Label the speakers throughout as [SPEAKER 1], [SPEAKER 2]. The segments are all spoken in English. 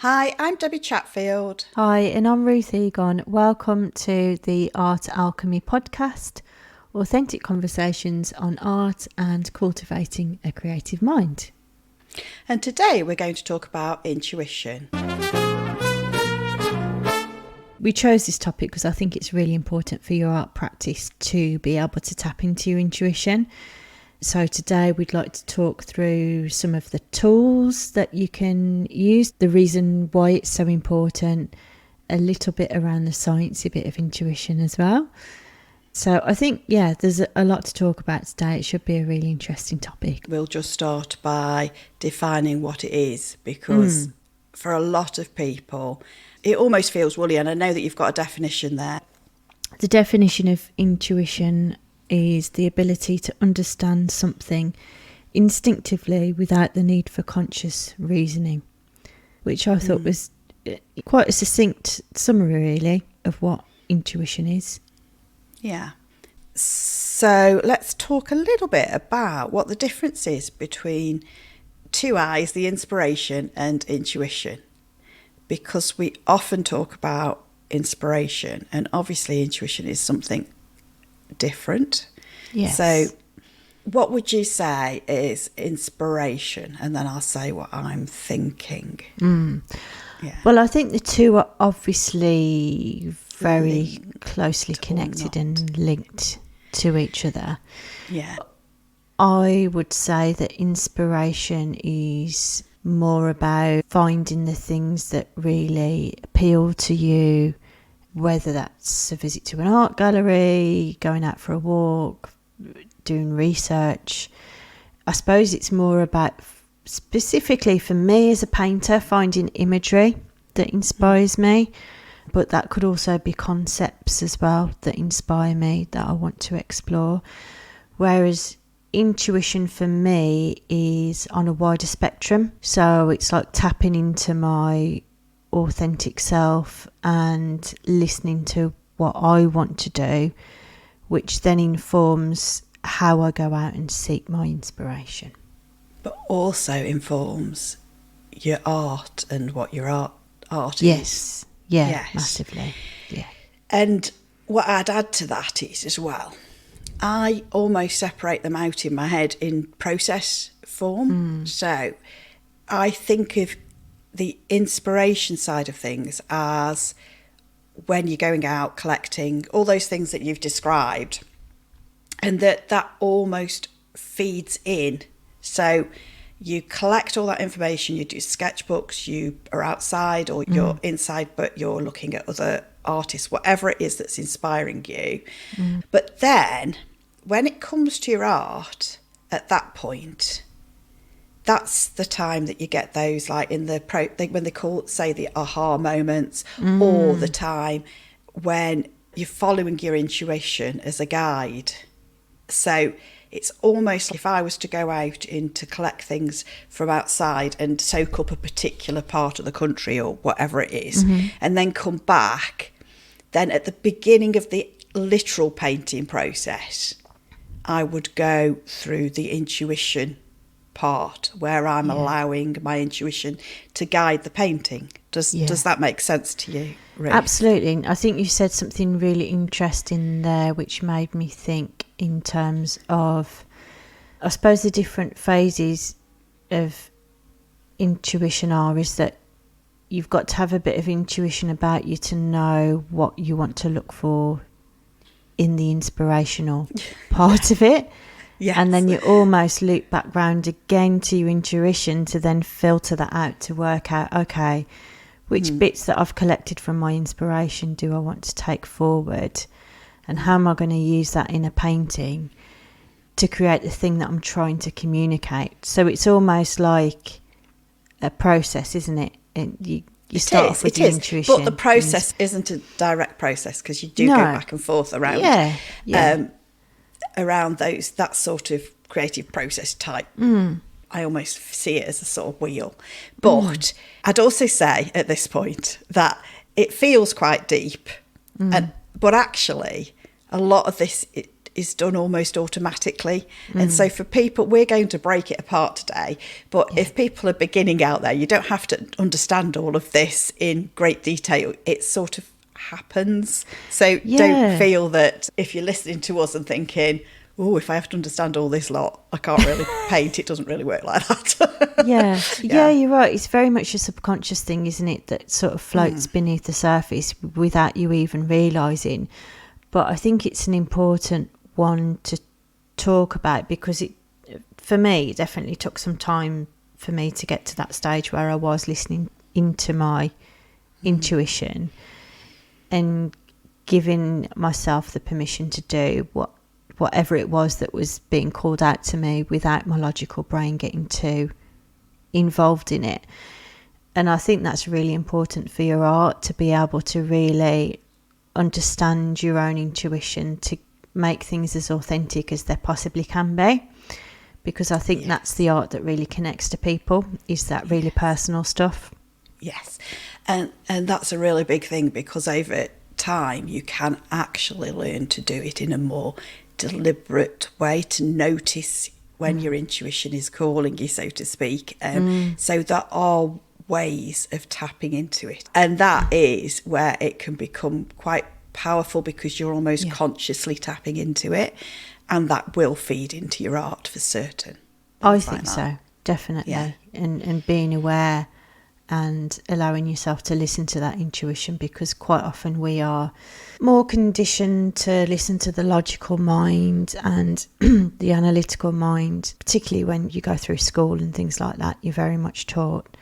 [SPEAKER 1] Hi, I'm Debs Chatfield.
[SPEAKER 2] Hi, and I'm Ruth Egon. Welcome to the Art Alchemy Podcast, authentic conversations on art and cultivating a creative mind.
[SPEAKER 1] And today we're going to talk about intuition.
[SPEAKER 2] We chose this topic because I think it's really important for your art practice to be able to tap into your intuition. So today we'd like to talk through some of the tools that you can use, the reason why it's so important, a little bit around the sciencey bit of intuition as well. So I think, there's a lot to talk about today. It should be a really interesting topic.
[SPEAKER 1] We'll just start by defining what it is, because for a lot of people, it almost feels woolly, and I know that you've got a definition there.
[SPEAKER 2] The definition of intuition is the ability to understand something instinctively without the need for conscious reasoning, which I thought was quite a succinct summary, really, of what intuition is.
[SPEAKER 1] Yeah. So let's talk a little bit about what the difference is between two eyes, the inspiration, and intuition, because we often talk about inspiration, and obviously intuition is something different.
[SPEAKER 2] Yes.
[SPEAKER 1] So what would you say is inspiration? And then I'll say what I'm thinking. Yeah.
[SPEAKER 2] Well, I think the two are obviously very closely connected and linked to each other.
[SPEAKER 1] Yeah.
[SPEAKER 2] I would say that inspiration is more about finding the things that really appeal to you, whether that's a visit to an art gallery, going out for a walk, doing research. I suppose it's more about, specifically for me as a painter, finding imagery that inspires me, but that could also be concepts as well that inspire me, that I want to explore. Whereas intuition for me is on a wider spectrum, so it's like tapping into my authentic self and listening to what I want to do, which then informs how I go out and seek my inspiration.
[SPEAKER 1] But also informs your art and what your art is.
[SPEAKER 2] Yes. Yeah,
[SPEAKER 1] Yes.
[SPEAKER 2] massively. Yeah.
[SPEAKER 1] And what I'd add to that is, as well, I almost separate them out in my head in process form. So I think of the inspiration side of things as when you're going out collecting all those things that you've described, and that almost feeds in. So you collect all that information, you do sketchbooks, you are outside or you're inside, but you're looking at other artists, whatever it is that's inspiring you. But then when it comes to your art, at that point, that's the time that you get those, like in the when they say the aha moments, or the time when you're following your intuition as a guide. So it's almost like if I was to go out to collect things from outside and soak up a particular part of the country or whatever it is, and then come back, then at the beginning of the literal painting process, I would go through the intuition part where I'm allowing my intuition to guide the painting. Does that make sense to you, Ruth?
[SPEAKER 2] Absolutely. I think you said something really interesting there, which made me think in terms of, I suppose, the different phases of intuition is that you've got to have a bit of intuition about you to know what you want to look for in the inspirational part of it.
[SPEAKER 1] Yes.
[SPEAKER 2] And then you almost loop back round again to your intuition to then filter that out to work out, okay, which bits that I've collected from my inspiration do I want to take forward, and how am I going to use that in a painting to create the thing that I'm trying to communicate. So it's almost like a process, isn't it? You start off with your intuition.
[SPEAKER 1] But the process isn't a direct process, because you do go back and forth around around that sort of creative process type. I almost see it as a sort of wheel. But I'd also say at this point that it feels quite deep, but actually a lot of this is done almost automatically. And so for people, we're going to break it apart today, but if people are beginning out there, you don't have to understand all of this in great detail. It sort of happens. So don't feel that if you're listening to us and thinking, oh, if I have to understand all this lot, I can't really paint. It doesn't really work like that.
[SPEAKER 2] Yeah, you're right. It's very much a subconscious thing, isn't it, that sort of floats beneath the surface without you even realising. But I think it's an important one to talk about, because it, for me, it definitely took some time for me to get to that stage where I was listening into my intuition and giving myself the permission to do whatever it was that was being called out to me without my logical brain getting too involved in it. And I think that's really important for your art, to be able to really understand your own intuition, to make things as authentic as they possibly can be, because I think that's the art that really connects to people, is that really personal stuff.
[SPEAKER 1] Yes, and that's a really big thing, because over time you can actually learn to do it in a more deliberate way, to notice when your intuition is calling you, so to speak. So there are ways of tapping into it, and that is where it can become quite powerful, because you're almost consciously tapping into it, and that will feed into your art for certain.
[SPEAKER 2] I think so, definitely. And being aware and allowing yourself to listen to that intuition, because quite often we are more conditioned to listen to the logical mind and the analytical mind, particularly when you go through school and things like that. You're very much taught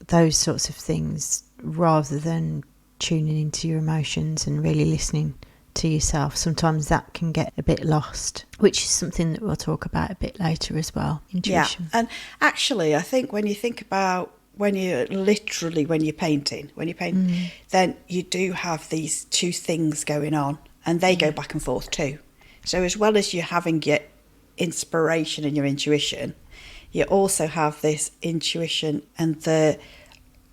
[SPEAKER 2] those sorts of things rather than tuning into your emotions and really listening to yourself. Sometimes that can get a bit lost, which is something that we'll talk about a bit later as well, intuition.
[SPEAKER 1] And actually, I think when you think about when you're painting, then you do have these two things going on, and they go back and forth too. So as well as you having your inspiration and your intuition, you also have this intuition and the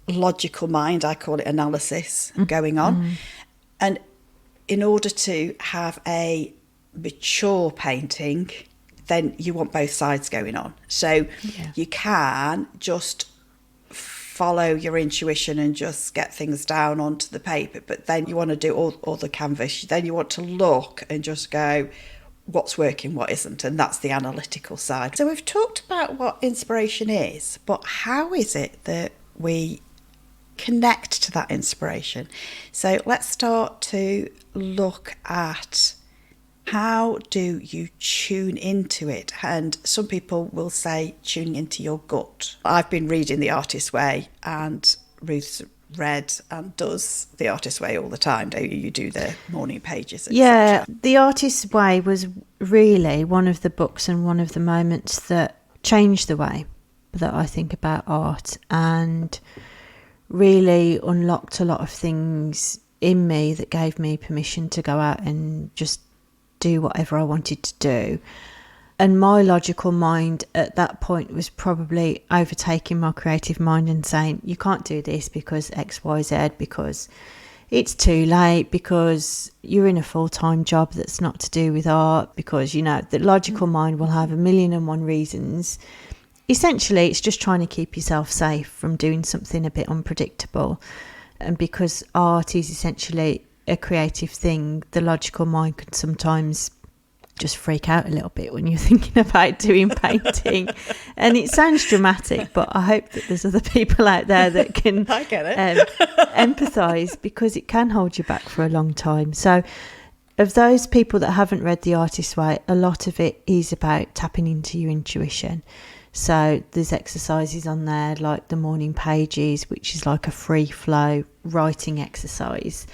[SPEAKER 1] logical mind, I call it analysis, going on. And in order to have a mature painting, then you want both sides going on. So you can just follow your intuition and just get things down onto the paper, but then you want to do all the canvas. Then you want to look and just go, what's working, what isn't, and that's the analytical side. So we've talked about what inspiration is, but how is it that we connect to that inspiration? So let's start to look at, how do you tune into it? And some people will say tuning into your gut. I've been reading The Artist's Way, and Ruth's read and does The Artist's Way all the time, don't you? You do the morning pages, etc.
[SPEAKER 2] Yeah, The Artist's Way was really one of the books and one of the moments that changed the way that I think about art, and really unlocked a lot of things in me that gave me permission to go out and just do whatever I wanted to do. And my logical mind at that point was probably overtaking my creative mind and saying, you can't do this because X, Y, Z, because it's too late, because you're in a full-time job that's not to do with art, because, you know, the logical mind will have 1,000,001 reasons. Essentially, it's just trying to keep yourself safe from doing something a bit unpredictable. And because art is essentially a creative thing, the logical mind can sometimes just freak out a little bit when you're thinking about doing painting. And it sounds dramatic, but I hope that there's other people out there that can
[SPEAKER 1] I get it.
[SPEAKER 2] empathise, because it can hold you back for a long time. So of those people that haven't read The Artist's Way, a lot of it is about tapping into your intuition. So there's exercises on there like the morning pages, which is like a free flow writing exercise.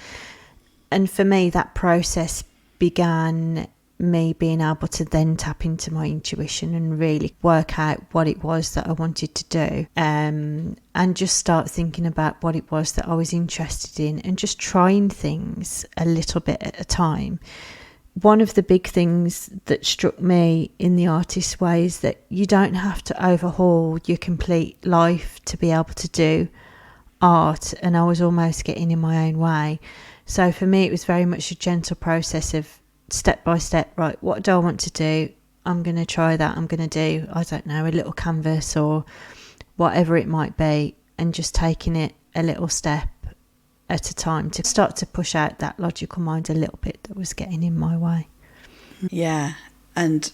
[SPEAKER 2] And for me, that process began me being able to then tap into my intuition and really work out what it was that I wanted to do, and just start thinking about what it was that I was interested in, and just trying things a little bit at a time. One of the big things that struck me in The Artist's Way is that you don't have to overhaul your complete life to be able to do art, and I was almost getting in my own way. So for me, it was very much a gentle process of step by step, right, what do I want to do? I'm going to try that. I'm going to do, I don't know, a little canvas or whatever it might be, and just taking it a little step at a time to start to push out that logical mind a little bit that was getting in my way.
[SPEAKER 1] Yeah. And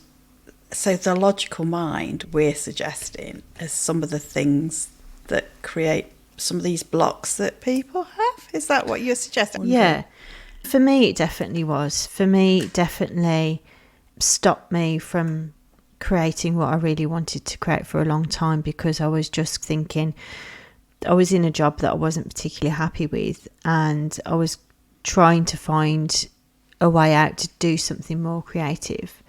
[SPEAKER 1] so the logical mind we're suggesting is some of the things that create some of these blocks that people have. Is that what you're suggesting?
[SPEAKER 2] Yeah. For me, it definitely was. For me, it definitely stopped me from creating what I really wanted to create for a long time, because I was just thinking, I was in a job that I wasn't particularly happy with, and I was trying to find a way out to do something more creative.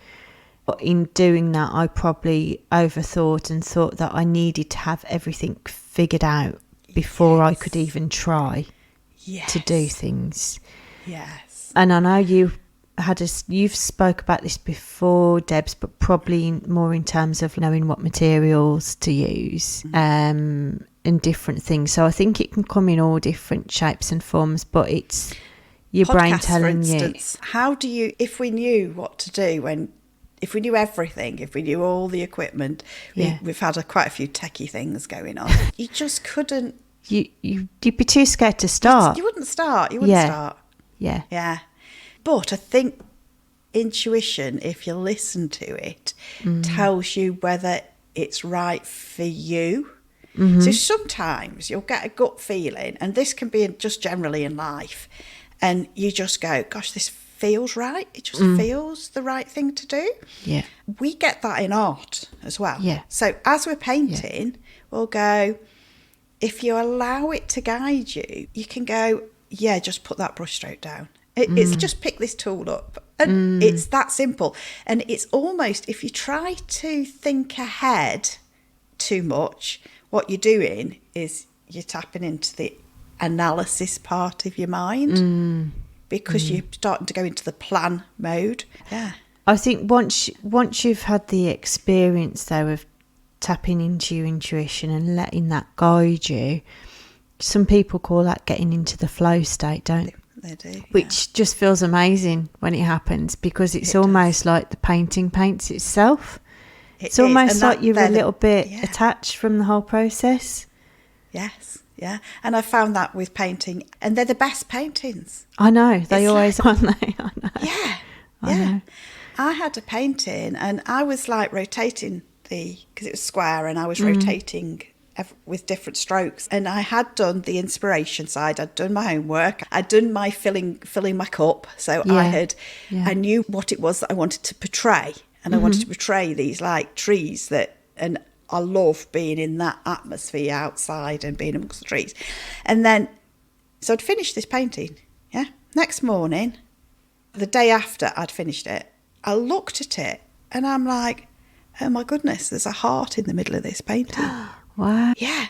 [SPEAKER 2] But in doing that, I probably overthought and thought that I needed to have everything figured out before I could even try to do things.
[SPEAKER 1] Yes.
[SPEAKER 2] And I know you've spoke about this before, Debs, but probably more in terms of knowing what materials to use and different things. So I think it can come in all different shapes and forms, but it's your brain telling you. For instance,
[SPEAKER 1] how do you, if we knew what to do if we knew everything, if we knew all the equipment, we've had quite a few techie things going on. You just couldn't.
[SPEAKER 2] You'd be too scared to start.
[SPEAKER 1] You wouldn't start. start.
[SPEAKER 2] Yeah.
[SPEAKER 1] Yeah. But I think intuition, if you listen to it, tells you whether it's right for you. Mm-hmm. So sometimes you'll get a gut feeling, and this can be just generally in life, and you just go, gosh, this feels right. It just feels the right thing to do.
[SPEAKER 2] Yeah.
[SPEAKER 1] We get that in art as well.
[SPEAKER 2] Yeah.
[SPEAKER 1] So as we're painting, we'll go, if you allow it to guide you, you can go, yeah, just put that brush stroke down. It's just pick this tool up. And it's that simple. And it's almost, if you try to think ahead too much, what you're doing is you're tapping into the analysis part of your mind. Because you're starting to go into the plan mode. Yeah.
[SPEAKER 2] I think once you've had the experience, though, of tapping into your intuition and letting that guide you, some people call that getting into the flow state, don't
[SPEAKER 1] they? Do.
[SPEAKER 2] Which just feels amazing when it happens, because it's almost like the painting paints itself. It's almost like you're a little bit attached from the whole process.
[SPEAKER 1] Yes. Yeah, and I found that with painting, and they're the best paintings.
[SPEAKER 2] I know, they always aren't they? I know.
[SPEAKER 1] Yeah,
[SPEAKER 2] I know.
[SPEAKER 1] I had a painting, and I was like rotating because it was square, and I was rotating with different strokes. And I had done the inspiration side, I'd done my homework, I'd done my filling my cup, so I knew what it was that I wanted to portray, and I wanted to portray these like trees and I love being in that atmosphere outside and being amongst the trees. And then, so I'd finished this painting, Next morning, the day after I'd finished it, I looked at it and I'm like, oh my goodness, there's a heart in the middle of this painting.
[SPEAKER 2] Wow.
[SPEAKER 1] Yeah.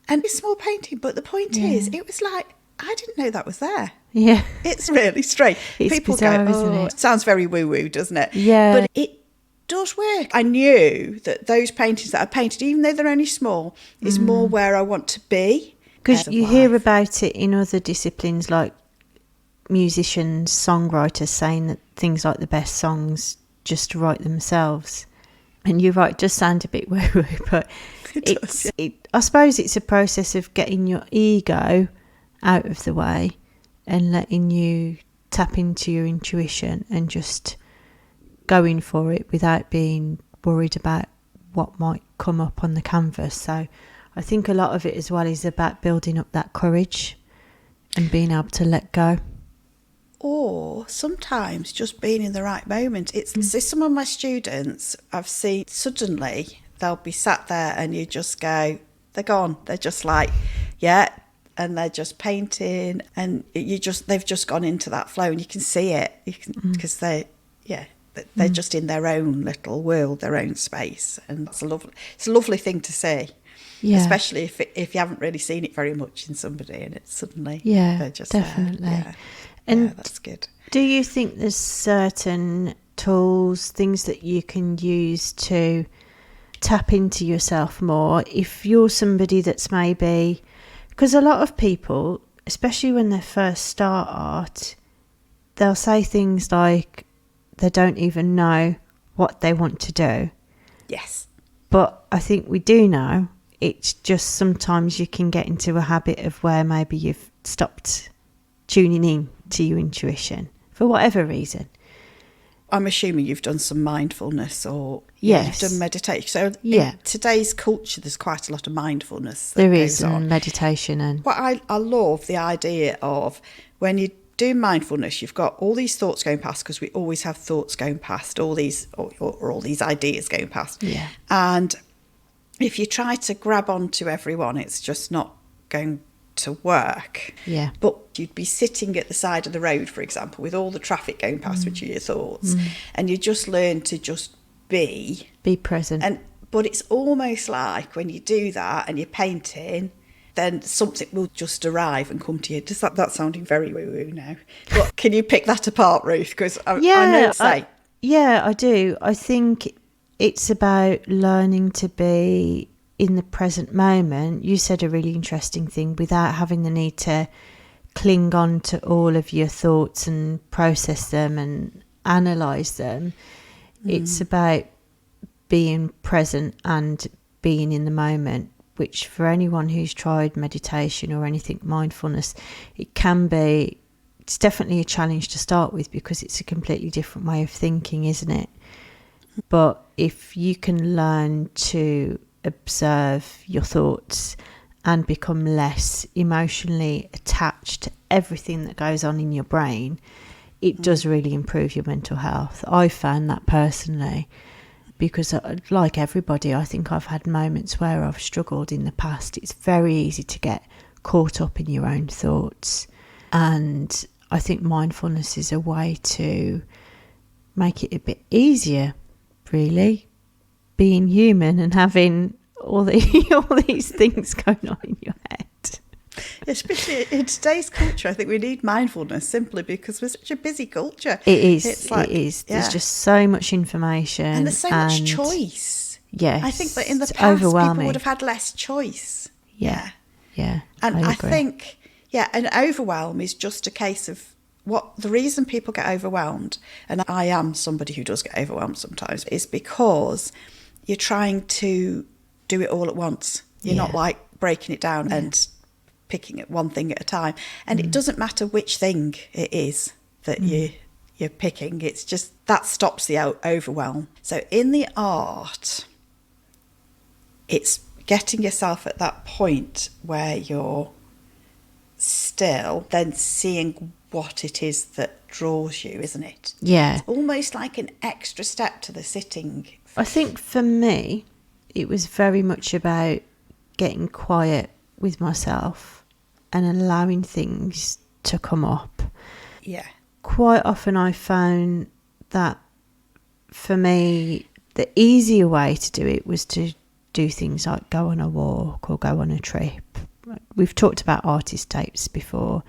[SPEAKER 1] And it's a small painting, but the point is, it was like, I didn't know that was there.
[SPEAKER 2] Yeah.
[SPEAKER 1] It's really strange.
[SPEAKER 2] It's
[SPEAKER 1] People
[SPEAKER 2] bizarre,
[SPEAKER 1] go,
[SPEAKER 2] isn't it?
[SPEAKER 1] It sounds very woo-woo, doesn't it?
[SPEAKER 2] Yeah.
[SPEAKER 1] But it does work. I knew that those paintings that I painted, even though they're only small, is more where I want to be.
[SPEAKER 2] Because you hear about it in other disciplines, like musicians, songwriters saying that things like the best songs just write themselves. And you're right, it does sound a bit woo-woo, but I suppose it's a process of getting your ego out of the way and letting you tap into your intuition and just going for it without being worried about what might come up on the canvas. So I think a lot of it as well is about building up that courage and being able to let go.
[SPEAKER 1] Or sometimes just being in the right moment. So some of my students I've seen, suddenly they'll be sat there and you just go, they're gone. They're just like, and they're just painting, and they've just gone into that flow, and you can see it because they're just in their own little world, their own space, and it's a lovely thing to see. Yeah. Especially if you haven't really seen it very much in somebody, and it's suddenly they're just
[SPEAKER 2] definitely.
[SPEAKER 1] There.
[SPEAKER 2] And
[SPEAKER 1] that's good.
[SPEAKER 2] Do you think there's certain tools, things that you can use to tap into yourself more if you're somebody that's maybe, because a lot of people, especially when they first start art, they'll say things like, they don't even know what they want to do.
[SPEAKER 1] Yes.
[SPEAKER 2] But I think we do know. It's just sometimes you can get into a habit of where maybe you've stopped tuning in to your intuition for whatever reason.
[SPEAKER 1] I'm assuming you've done some mindfulness or
[SPEAKER 2] yes.
[SPEAKER 1] You've done meditation. So in today's culture, there's quite a lot of mindfulness that
[SPEAKER 2] there
[SPEAKER 1] goes
[SPEAKER 2] is
[SPEAKER 1] on.
[SPEAKER 2] Meditation. And
[SPEAKER 1] But I love the idea of when you do mindfulness, you've got all these thoughts going past, because we always have thoughts going past, all these or all these ideas going past.
[SPEAKER 2] Yeah.
[SPEAKER 1] And if you try to grab onto everyone, it's just not going to work.
[SPEAKER 2] Yeah.
[SPEAKER 1] But you'd be sitting at the side of the road, for example, with all the traffic going past, which are your thoughts, and you just learn to just be
[SPEAKER 2] present.
[SPEAKER 1] But it's almost like when you do that and you're painting, then something will just arrive and come to you. Does that's sounding very woo-woo now? But can you pick that apart, Ruth? Because I know
[SPEAKER 2] I do. I think it's about learning to be in the present moment. You said a really interesting thing, without having the need to cling on to all of your thoughts and process them and analyse them. It's about being present and being in the moment, which for anyone who's tried meditation or anything mindfulness, it's definitely a challenge to start with, because it's a completely different way of thinking, isn't it? But if you can learn to observe your thoughts and become less emotionally attached to everything that goes on in your brain, it does really improve your mental health. I found that personally, because like everybody, I think I've had moments where I've struggled in the past. It's very easy to get caught up in your own thoughts, and I think mindfulness is a way to make it a bit easier, really, being human and having all these things going on in your head.
[SPEAKER 1] Especially in today's culture, I think we need mindfulness simply because we're such a busy culture.
[SPEAKER 2] It is. It is. There's just so much information.
[SPEAKER 1] And there's so much choice.
[SPEAKER 2] Yes.
[SPEAKER 1] I think that in the past, people would have had less choice.
[SPEAKER 2] Yeah.
[SPEAKER 1] And I think, an overwhelm is just a case of the reason people get overwhelmed, and I am somebody who does get overwhelmed sometimes, is because you're trying to do it all at once. You're not like breaking it down and picking at one thing at a time. And it doesn't matter which thing it is that you're picking. It's just that stops the overwhelm. So in the art, it's getting yourself at that point where you're still, then seeing what it is that draws you, isn't it?
[SPEAKER 2] Yeah.
[SPEAKER 1] It's almost like an extra step to the sitting.
[SPEAKER 2] I think for me, it was very much about getting quiet with myself and allowing things to come up.
[SPEAKER 1] Yeah.
[SPEAKER 2] Quite often I found that for me, the easier way to do it was to do things like go on a walk or go on a trip. We've talked about artist tapes before,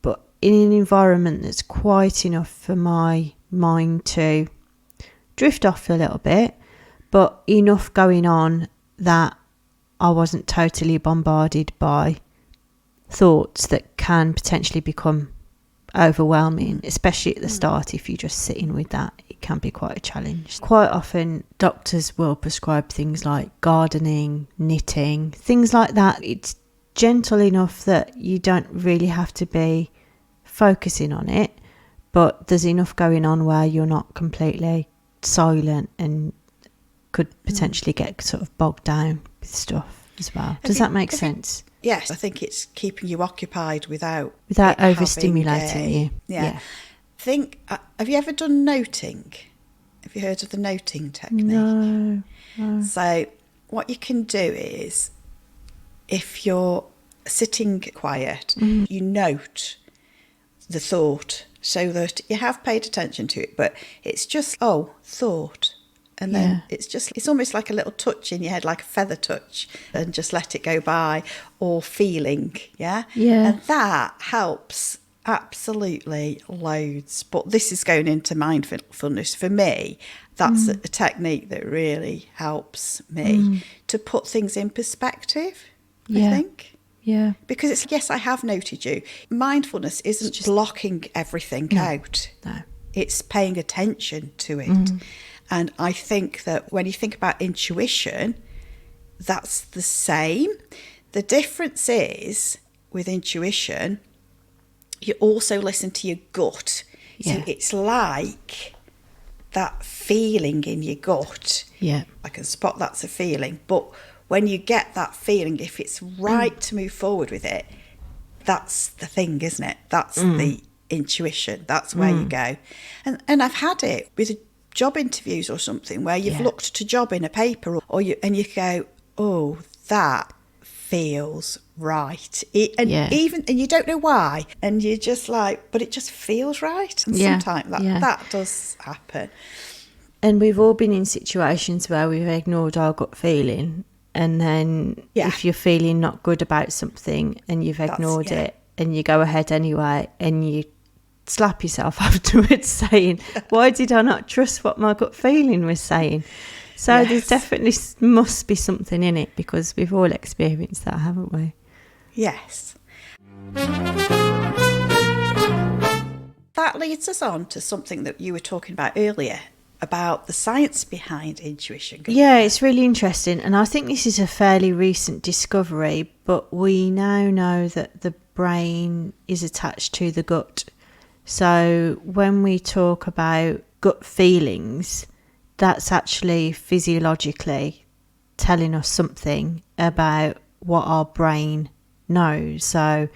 [SPEAKER 2] but in an environment that's quiet enough for my mind to drift off a little bit, but enough going on that I wasn't totally bombarded by thoughts that can potentially become overwhelming, especially at the start. If you're just sitting with that, it can be quite a challenge. Quite often doctors will prescribe things like gardening, knitting, things like that. It's gentle enough that you don't really have to be focusing on it, but there's enough going on where you're not completely silent and could potentially get sort of bogged down with stuff as well. Does that make sense?
[SPEAKER 1] Yes, I think it's keeping you occupied without
[SPEAKER 2] overstimulating you.
[SPEAKER 1] Yeah. Have you ever done noting? Have you heard of the noting technique?
[SPEAKER 2] No.
[SPEAKER 1] So what you can do is, if you're sitting quiet, you note the thought so that you have paid attention to it, but it's just, thought. And then it's almost like a little touch in your head, like a feather touch, and just let it go by, or feeling, yeah? And that helps absolutely loads. But this is going into mindfulness. For me, that's a technique that really helps me to put things in perspective, I think.
[SPEAKER 2] Yeah.
[SPEAKER 1] Because yes, I have noted you. Mindfulness isn't just blocking everything out.
[SPEAKER 2] No.
[SPEAKER 1] It's paying attention to it. And I think that when you think about intuition, that's the same. The difference is, with intuition, you also listen to your gut.
[SPEAKER 2] Yeah.
[SPEAKER 1] So it's like that feeling in your gut.
[SPEAKER 2] Yeah.
[SPEAKER 1] I can spot that's a feeling. But when you get that feeling, if it's right to move forward with it, that's the thing, isn't it? That's the intuition. That's where you go. And I've had it with job interviews or something where you've looked at a job in a paper and you go, oh, that feels right. And you don't know why. And you're just like, but it just feels right. And sometimes that does happen.
[SPEAKER 2] And we've all been in situations where we've ignored our gut feeling. And then if you're feeling not good about something and you've ignored it and you go ahead anyway and you slap yourself afterwards saying, why did I not trust what my gut feeling was saying? So there's definitely must be something in it, because we've all experienced that, haven't we?
[SPEAKER 1] Yes. That leads us on to something that you were talking about earlier, about the science behind intuition.
[SPEAKER 2] Yeah, it's really interesting. And I think this is a fairly recent discovery, but we now know that the brain is attached to the gut. So when we talk about gut feelings, that's actually physiologically telling us something about what our brain knows. So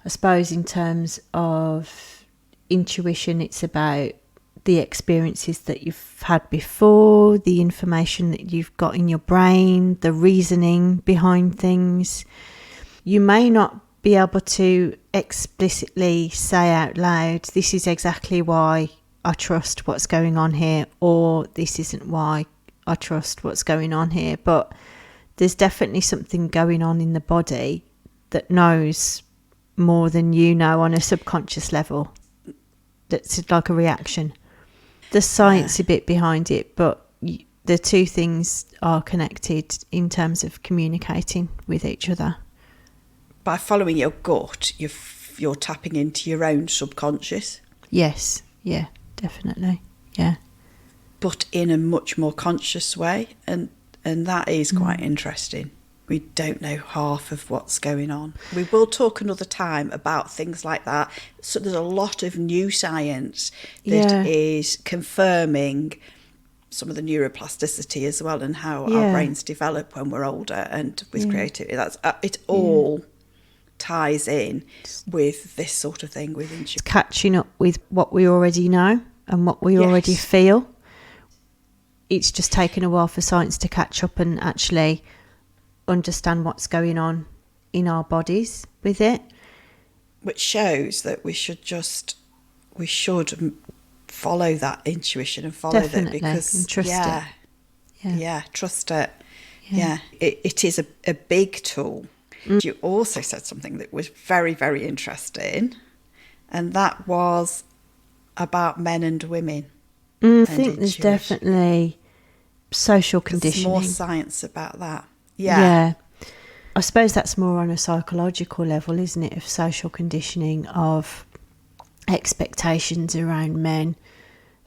[SPEAKER 2] I suppose in terms of intuition, it's about the experiences that you've had before, the information that you've got in your brain, the reasoning behind things. You may not be able to explicitly say out loud, this is exactly why I trust what's going on here, or this isn't why I trust what's going on here. But there's definitely something going on in the body that knows more than you know on a subconscious level. That's like a reaction. The science a bit behind it, but the two things are connected in terms of communicating with each other.
[SPEAKER 1] By following your gut, you're tapping into your own subconscious.
[SPEAKER 2] Yes, yeah, definitely, yeah.
[SPEAKER 1] But in a much more conscious way, and that is quite interesting. We don't know half of what's going on. We will talk another time about things like that. So there's a lot of new science that is confirming some of the neuroplasticity as well, and how our brains develop when we're older, and with creativity. That's it all ties in with this sort of thing, with intuition.
[SPEAKER 2] It's catching up with what we already know and what we already feel. It's just taken a while for science to catch up and actually understand what's going on in our bodies with it.
[SPEAKER 1] Which shows that we should follow that intuition and follow that, because
[SPEAKER 2] and trust it.
[SPEAKER 1] Yeah, trust it. Yeah, it is a big tool. You also said something that was very, very interesting, and that was about men and women.
[SPEAKER 2] I think there's definitely social conditioning.
[SPEAKER 1] There's more science about that. Yeah.
[SPEAKER 2] I suppose that's more on a psychological level, isn't it, of social conditioning, of expectations around men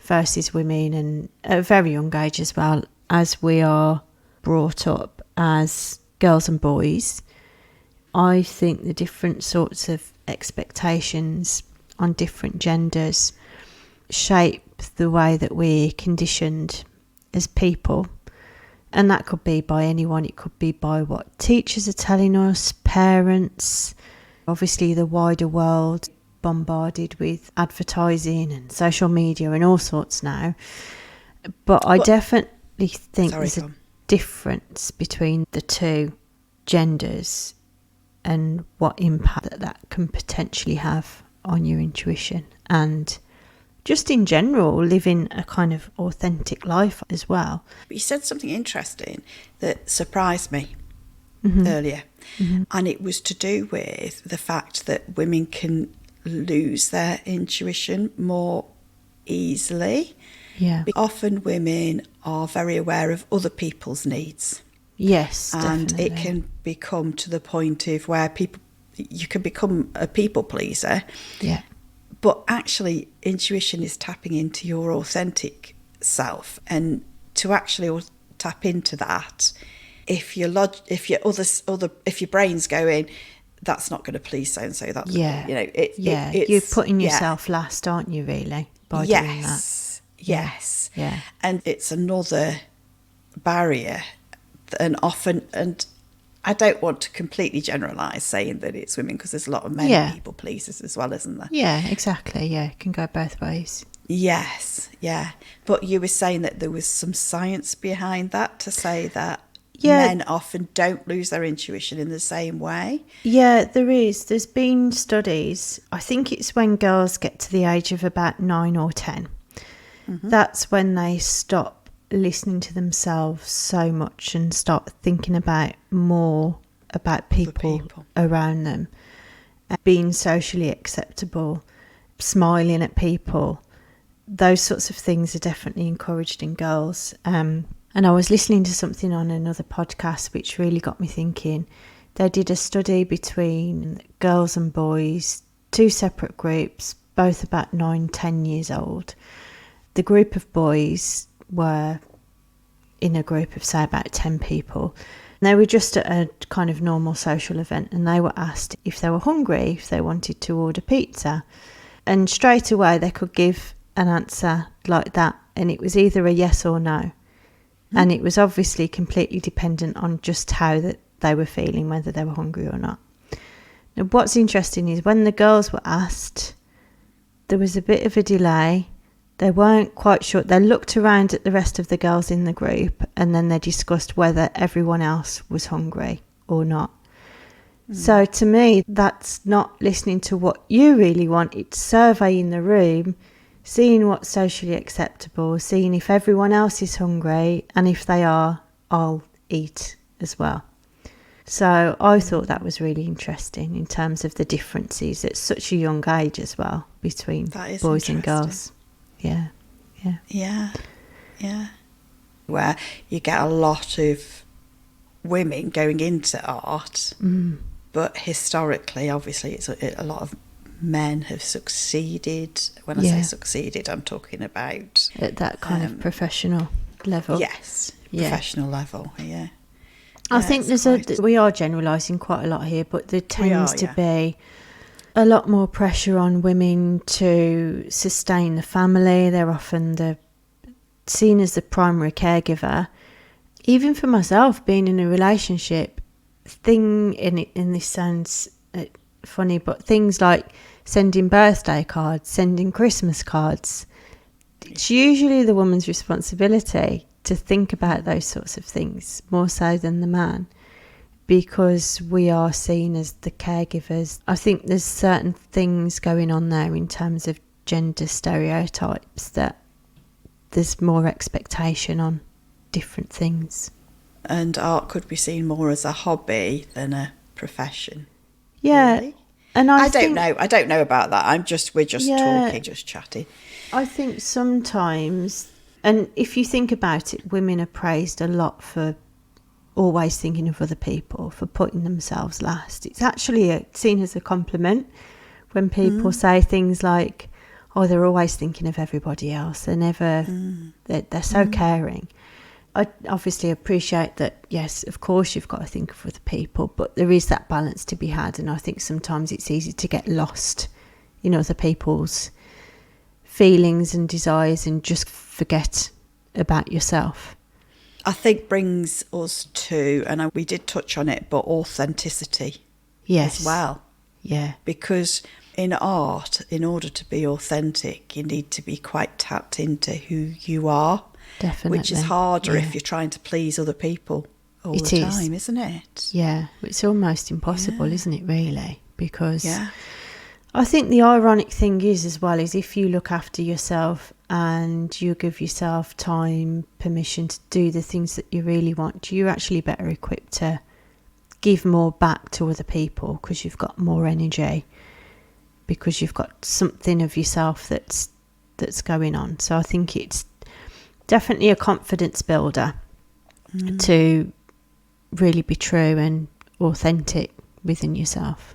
[SPEAKER 2] versus women, and at a very young age as well, as we are brought up as girls and boys. I think the different sorts of expectations on different genders shape the way that we're conditioned as people. And that could be by anyone. It could be by what teachers are telling us, parents, obviously the wider world, bombarded with advertising and social media and all sorts now. But I definitely think there's a difference between the two genders and what impact that can potentially have on your intuition, and just in general living a kind of authentic life as well.
[SPEAKER 1] But you said something interesting that surprised me earlier, and it was to do with the fact that women can lose their intuition more easily.
[SPEAKER 2] Yeah.
[SPEAKER 1] Often women are very aware of other people's needs.
[SPEAKER 2] Yes,
[SPEAKER 1] and
[SPEAKER 2] definitely.
[SPEAKER 1] it can become to the point of where you can become a people pleaser.
[SPEAKER 2] Yeah.
[SPEAKER 1] But actually, intuition is tapping into your authentic self, and to actually tap into that, if your brain's going, that's not going to please so and so. That's
[SPEAKER 2] you're putting yourself last, aren't you? Really, by doing that.
[SPEAKER 1] Yes.
[SPEAKER 2] Yeah.
[SPEAKER 1] And it's another barrier, and often, and I don't want to completely generalise saying that it's women, because there's a lot of men people pleasers as well, isn't there?
[SPEAKER 2] Yeah, exactly. Yeah, it can go both ways.
[SPEAKER 1] Yes, yeah. But you were saying that there was some science behind that, to say that men often don't lose their intuition in the same way.
[SPEAKER 2] Yeah, there is. There's been studies. I think it's when girls get to the age of about 9 or 10. Mm-hmm. That's when they stop listening to themselves so much and start thinking more about people around them, being socially acceptable, smiling at people. Those sorts of things are definitely encouraged in girls. And I was listening to something on another podcast which really got me thinking. They did a study between girls and boys, 2 separate groups, both about 9-10 years old. The group of boys were in a group of, say, about 10 people. They were just at a kind of normal social event, and they were asked if they were hungry, if they wanted to order pizza. And straight away they could give an answer like that, and it was either a yes or no. And it was obviously completely dependent on just how that they were feeling, whether they were hungry or not. Now, what's interesting is when the girls were asked, there was a bit of a delay. They weren't quite sure. They looked around at the rest of the girls in the group, and then they discussed whether everyone else was hungry or not. So to me, that's not listening to what you really want. It's surveying the room, seeing what's socially acceptable, seeing if everyone else is hungry, and if they are, I'll eat as well. So I thought that was really interesting in terms of the differences at such a young age as well between boys and girls. Yeah.
[SPEAKER 1] Where you get a lot of women going into art, but historically, obviously, it's a lot of men have succeeded. When I say succeeded, I'm talking about
[SPEAKER 2] at that kind of professional level.
[SPEAKER 1] Yes, professional level. Yeah.
[SPEAKER 2] I think we are generalising quite a lot here, but there tends to be a lot more pressure on women to sustain the family. They're often seen as the primary caregiver. Even for myself, being in a relationship, in this sounds funny, but things like sending birthday cards, sending Christmas cards, it's usually the woman's responsibility to think about those sorts of things more so than the man, because we are seen as the caregivers. I think there's certain things going on there in terms of gender stereotypes, that there's more expectation on different things.
[SPEAKER 1] And art could be seen more as a hobby than a profession.
[SPEAKER 2] Yeah.
[SPEAKER 1] Really?
[SPEAKER 2] And I
[SPEAKER 1] don't know. I don't know about that. We're just talking, just chatting.
[SPEAKER 2] I think sometimes, and if you think about it, women are praised a lot for always thinking of other people, for putting themselves last. It's actually seen as a compliment when people say things like, oh, they're always thinking of everybody else. They're never, they're so caring. I obviously appreciate that, yes, of course you've got to think of other people, but there is that balance to be had, and I think sometimes it's easy to get lost in other people's feelings and desires and just forget about yourself.
[SPEAKER 1] I think brings us to, and we did touch on it, but authenticity as well.
[SPEAKER 2] Yeah.
[SPEAKER 1] Because in art, in order to be authentic, you need to be quite tapped into who you are.
[SPEAKER 2] Definitely.
[SPEAKER 1] Which is harder if you're trying to please other people all the time, isn't it?
[SPEAKER 2] Yeah, it's almost impossible, isn't it, really? Because I think the ironic thing is as well, is if you look after yourself and you give yourself time, permission to do the things that you really want, you're actually better equipped to give more back to other people, because you've got more energy, because you've got something of yourself that's going on. So I think it's definitely a confidence builder to really be true and authentic within yourself.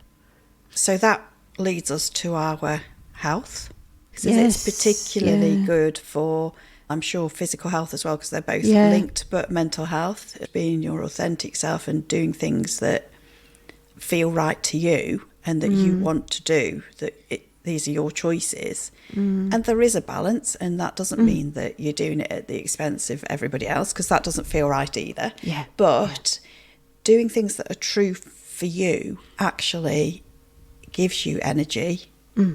[SPEAKER 1] So that leads us to our health. Because
[SPEAKER 2] Yes,
[SPEAKER 1] it's particularly
[SPEAKER 2] yeah.
[SPEAKER 1] good for, I'm sure, physical health as well, because they're both
[SPEAKER 2] Yeah.
[SPEAKER 1] linked, but mental health, being your authentic self and doing things that feel right to you and that you want to do, these are your choices. And there is a balance, and that doesn't mean that you're doing it at the expense of everybody else, because that doesn't feel right either.
[SPEAKER 2] Yeah.
[SPEAKER 1] But doing things that are true for you actually gives you energy,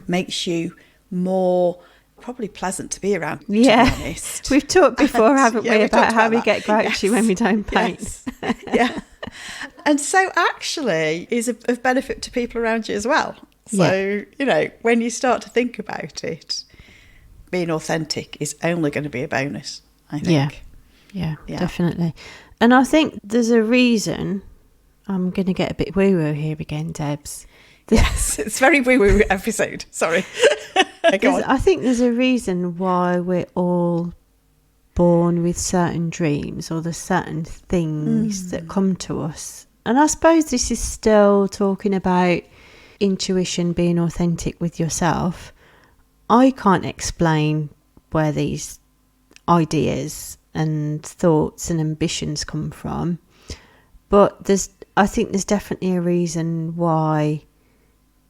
[SPEAKER 1] makes you more probably pleasant to be around, to be honest.
[SPEAKER 2] We've talked before, haven't we,
[SPEAKER 1] we've
[SPEAKER 2] about
[SPEAKER 1] talked
[SPEAKER 2] how we
[SPEAKER 1] that.
[SPEAKER 2] get grouchy when we don't paint.
[SPEAKER 1] Yes. Yeah. And so actually is of benefit to people around you as well. So, you know, when you start to think about it, being authentic is only going to be a bonus, I think.
[SPEAKER 2] Yeah, definitely. And I think there's a reason. I'm going to get a bit woo-woo here again, Debs.
[SPEAKER 1] Yes, it's very woo-woo episode. Sorry. Go on.
[SPEAKER 2] I think there's a reason why we're all born with certain dreams, or the certain things that come to us. And I suppose this is still talking about intuition, being authentic with yourself. I can't explain where these ideas and thoughts and ambitions come from, but I think there's definitely a reason why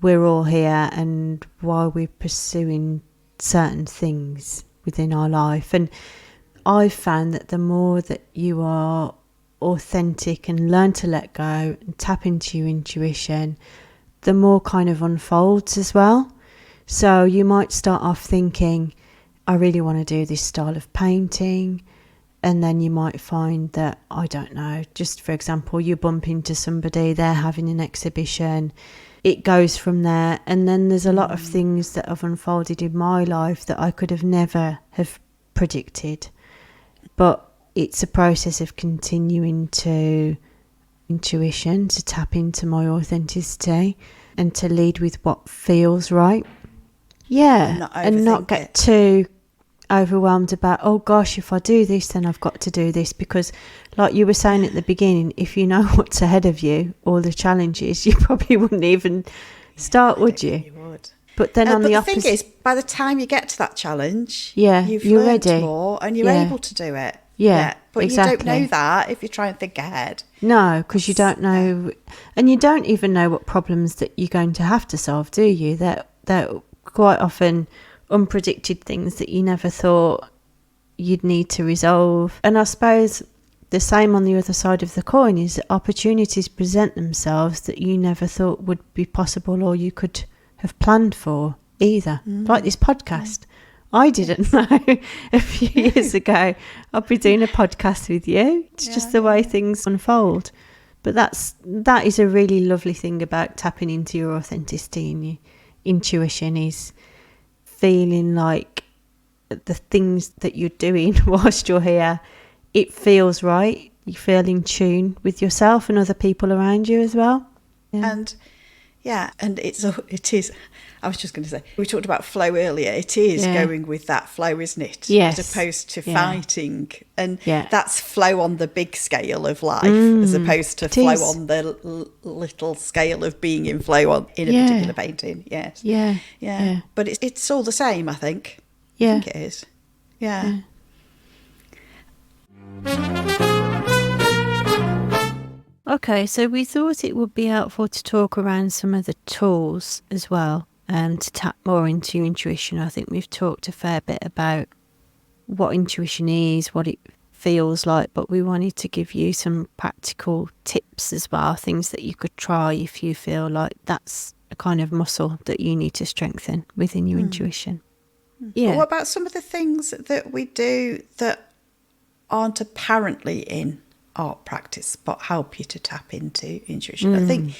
[SPEAKER 2] we're all here and why we're pursuing certain things within our life. And I've found that the more that you are authentic and learn to let go and tap into your intuition, the more kind of unfolds as well. So you might start off thinking, I really want to do this style of painting. And then you might find that, I don't know, just for example, you bump into somebody, they're having an exhibition. It goes from there. And then there's a lot of things that have unfolded in my life that I could have never have predicted. But it's a process of continuing to intuition, to tap into my authenticity and to lead with what feels right. Yeah, and not get too overwhelmed about, oh gosh, if I do this, then I've got to do this. Because like you were saying at the beginning, if you know what's ahead of you, all the challenges, you probably wouldn't even start, would you?
[SPEAKER 1] You would.
[SPEAKER 2] But then on the opposite...
[SPEAKER 1] the thing is, by the time you get to that challenge,
[SPEAKER 2] you've
[SPEAKER 1] learned
[SPEAKER 2] ready.
[SPEAKER 1] more and you're able to do it.
[SPEAKER 2] Yeah,
[SPEAKER 1] but
[SPEAKER 2] exactly.
[SPEAKER 1] you don't know that if you try and think ahead.
[SPEAKER 2] No, because you don't know, and you don't even know what problems that you're going to have to solve, do you? They're quite often unpredicted things that you never thought you'd need to resolve. And I suppose the same on the other side of the coin is that opportunities present themselves that you never thought would be possible or you could have planned for either. Like this podcast. I didn't know a few years ago I'd be doing a podcast with you. It's just the way things unfold. But that is a really lovely thing about tapping into your authenticity and your intuition, is feeling like the things that you're doing whilst you're here, it feels right. You feel in tune with yourself and other people around you as well.
[SPEAKER 1] And it is. I was just going to say, we talked about flow earlier. It is going with that flow, isn't it?
[SPEAKER 2] Yes.
[SPEAKER 1] As opposed to fighting. And that's flow on the big scale of life, as opposed to flow on the little scale of being in flow in a particular painting. Yes.
[SPEAKER 2] Yeah.
[SPEAKER 1] But it's all the same, I think.
[SPEAKER 2] Yeah.
[SPEAKER 1] I think it is. Yeah.
[SPEAKER 2] Okay, so we thought it would be helpful to talk around some of the tools as well, to tap more into your intuition. I think we've talked a fair bit about what intuition is, what it feels like, but we wanted to give you some practical tips as well, things that you could try if you feel like that's a kind of muscle that you need to strengthen within your intuition. Yeah.
[SPEAKER 1] But what about some of the things that we do that aren't apparently in art practice but help you to tap into intuition? I think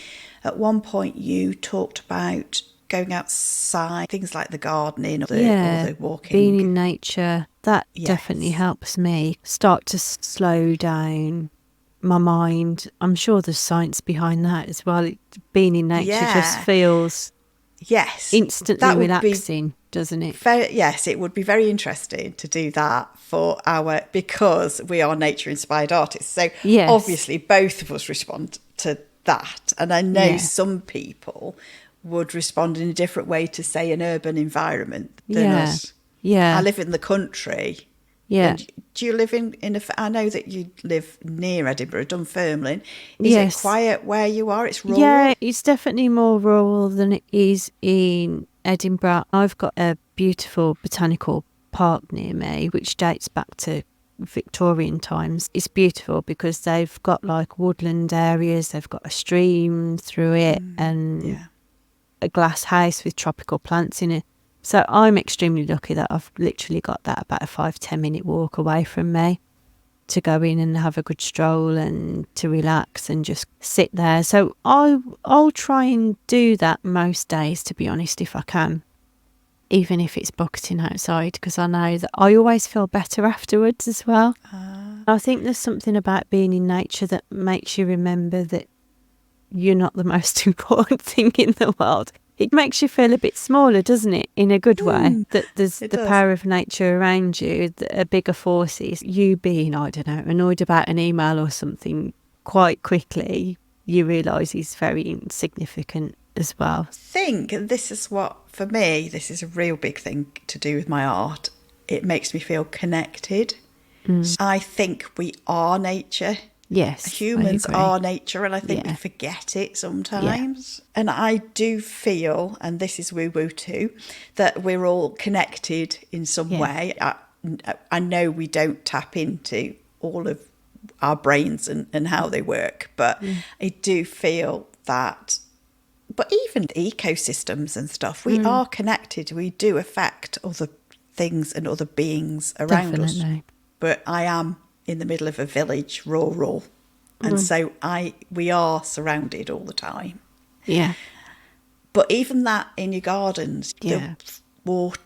[SPEAKER 1] at one point you talked about going outside, things like the gardening or the walking.
[SPEAKER 2] Being in nature, that definitely helps me start to slow down my mind. I'm sure there's science behind that as well. Being in nature just feels instantly relaxing, doesn't it?
[SPEAKER 1] Yes, it would be very interesting to do that because we are nature-inspired artists. So obviously both of us respond to that. And I know some people would respond in a different way to, say, an urban environment than us.
[SPEAKER 2] Yeah.
[SPEAKER 1] I live in the country.
[SPEAKER 2] Yeah.
[SPEAKER 1] And do you live in I know that you live near Edinburgh, Dunfermline. Is
[SPEAKER 2] Yes.
[SPEAKER 1] it quiet where you are? It's rural?
[SPEAKER 2] Yeah, it's definitely more rural than it is in Edinburgh. I've got a beautiful botanical park near me, which dates back to Victorian times. It's beautiful because they've got like woodland areas, they've got a stream through it, and a glass house with tropical plants in it. So I'm extremely lucky that I've literally got that about a 5-10 minute walk away from me to go in and have a good stroll and to relax and just sit there. So I'll try and do that most days, to be honest, if I can, even if it's bucketing outside, because I know that I always feel better afterwards as well. I think there's something about being in nature that makes you remember that you're not the most important thing in the world. It makes you feel a bit smaller, doesn't it, in a good way, that there's the power of nature around you, a bigger force is you being, I don't know, annoyed about an email or something quite quickly, you realise is very insignificant as well.
[SPEAKER 1] I think, and this is what, for me, this is a real big thing to do with my art. It makes me feel connected. I think we are nature.
[SPEAKER 2] Yes,
[SPEAKER 1] humans are nature, and I think we forget it sometimes. And I do feel, and this is woo-woo too, that we're all connected in some way. I know we don't tap into all of our brains and how they work, but I do feel that, but even ecosystems and stuff, we are connected. We do affect other things and other beings around us. But I am in the middle of a village, rural, and so we are surrounded all the time. Yeah. But even that in your gardens, the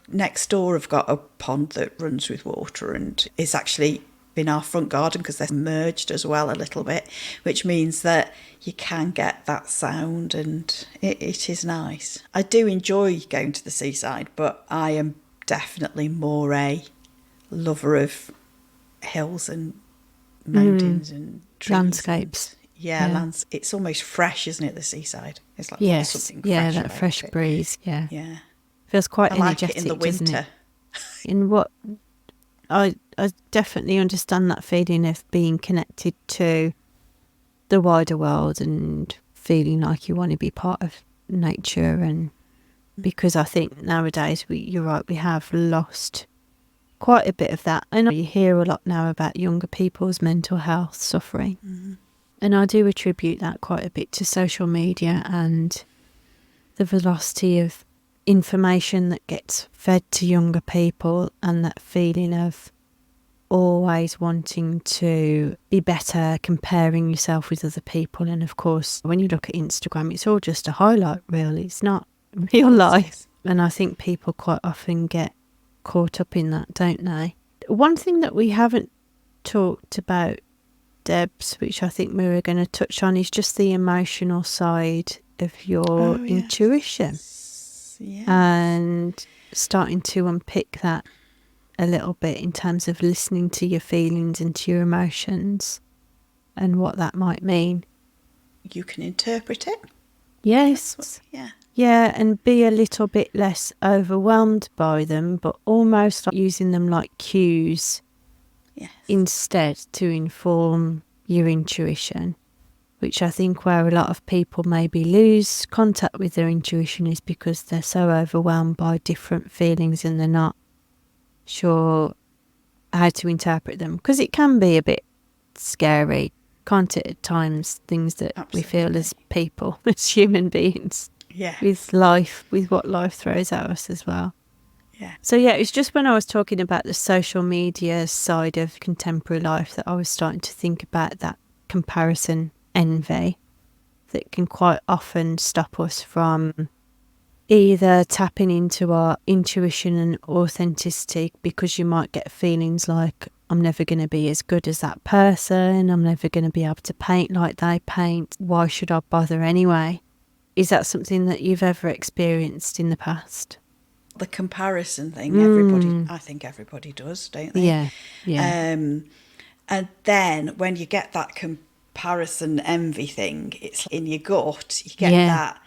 [SPEAKER 1] next door have got a pond that runs with water, and it's actually in our front garden because they're merged as well a little bit, which means that you can get that sound, and it is nice. I do enjoy going to the seaside, but I am definitely more a lover of hills and mountains and trees,
[SPEAKER 2] landscapes.
[SPEAKER 1] It's almost fresh, isn't it, the seaside? It's like something fresh
[SPEAKER 2] that fresh
[SPEAKER 1] it.
[SPEAKER 2] breeze. Feels quite energetic,
[SPEAKER 1] like it in the winter.
[SPEAKER 2] In what I definitely understand that feeling of being connected to the wider world and feeling like you want to be part of nature, and because I think nowadays you're right, we have lost quite a bit of that. I know you hear a lot now about younger people's mental health suffering, and I do attribute that quite a bit to social media and the velocity of information that gets fed to younger people, and that feeling of always wanting to be better, comparing yourself with other people. And of course, when you look at Instagram, it's all just a highlight reel, it's not real life. And I think people quite often get caught up in that, don't they? One thing that we haven't talked about, Debs, which I think we were going to touch on, is just the emotional side of your intuition. And starting to unpick that a little bit in terms of listening to your feelings and to your emotions and what that might mean.
[SPEAKER 1] You can interpret it.
[SPEAKER 2] Yes. Yeah, and be a little bit less overwhelmed by them, but almost like using them like cues instead to inform your intuition, which I think where a lot of people maybe lose contact with their intuition is because they're so overwhelmed by different feelings and they're not sure how to interpret them, because it can be a bit scary, can't it, at times, things that we feel as people, as human beings. With life, with what life throws at us as well. So it's just when I was talking about the social media side of contemporary life that I was starting to think about that comparison envy that can quite often stop us from either tapping into our intuition and authenticity, because you might get feelings like, I'm never going to be as good as that person, I'm never going to be able to paint like they paint, why should I bother anyway? Is that something that you've ever experienced in the past?
[SPEAKER 1] The comparison thing, I think everybody does, don't they? And then when you get that comparison envy thing, it's in your gut, you get that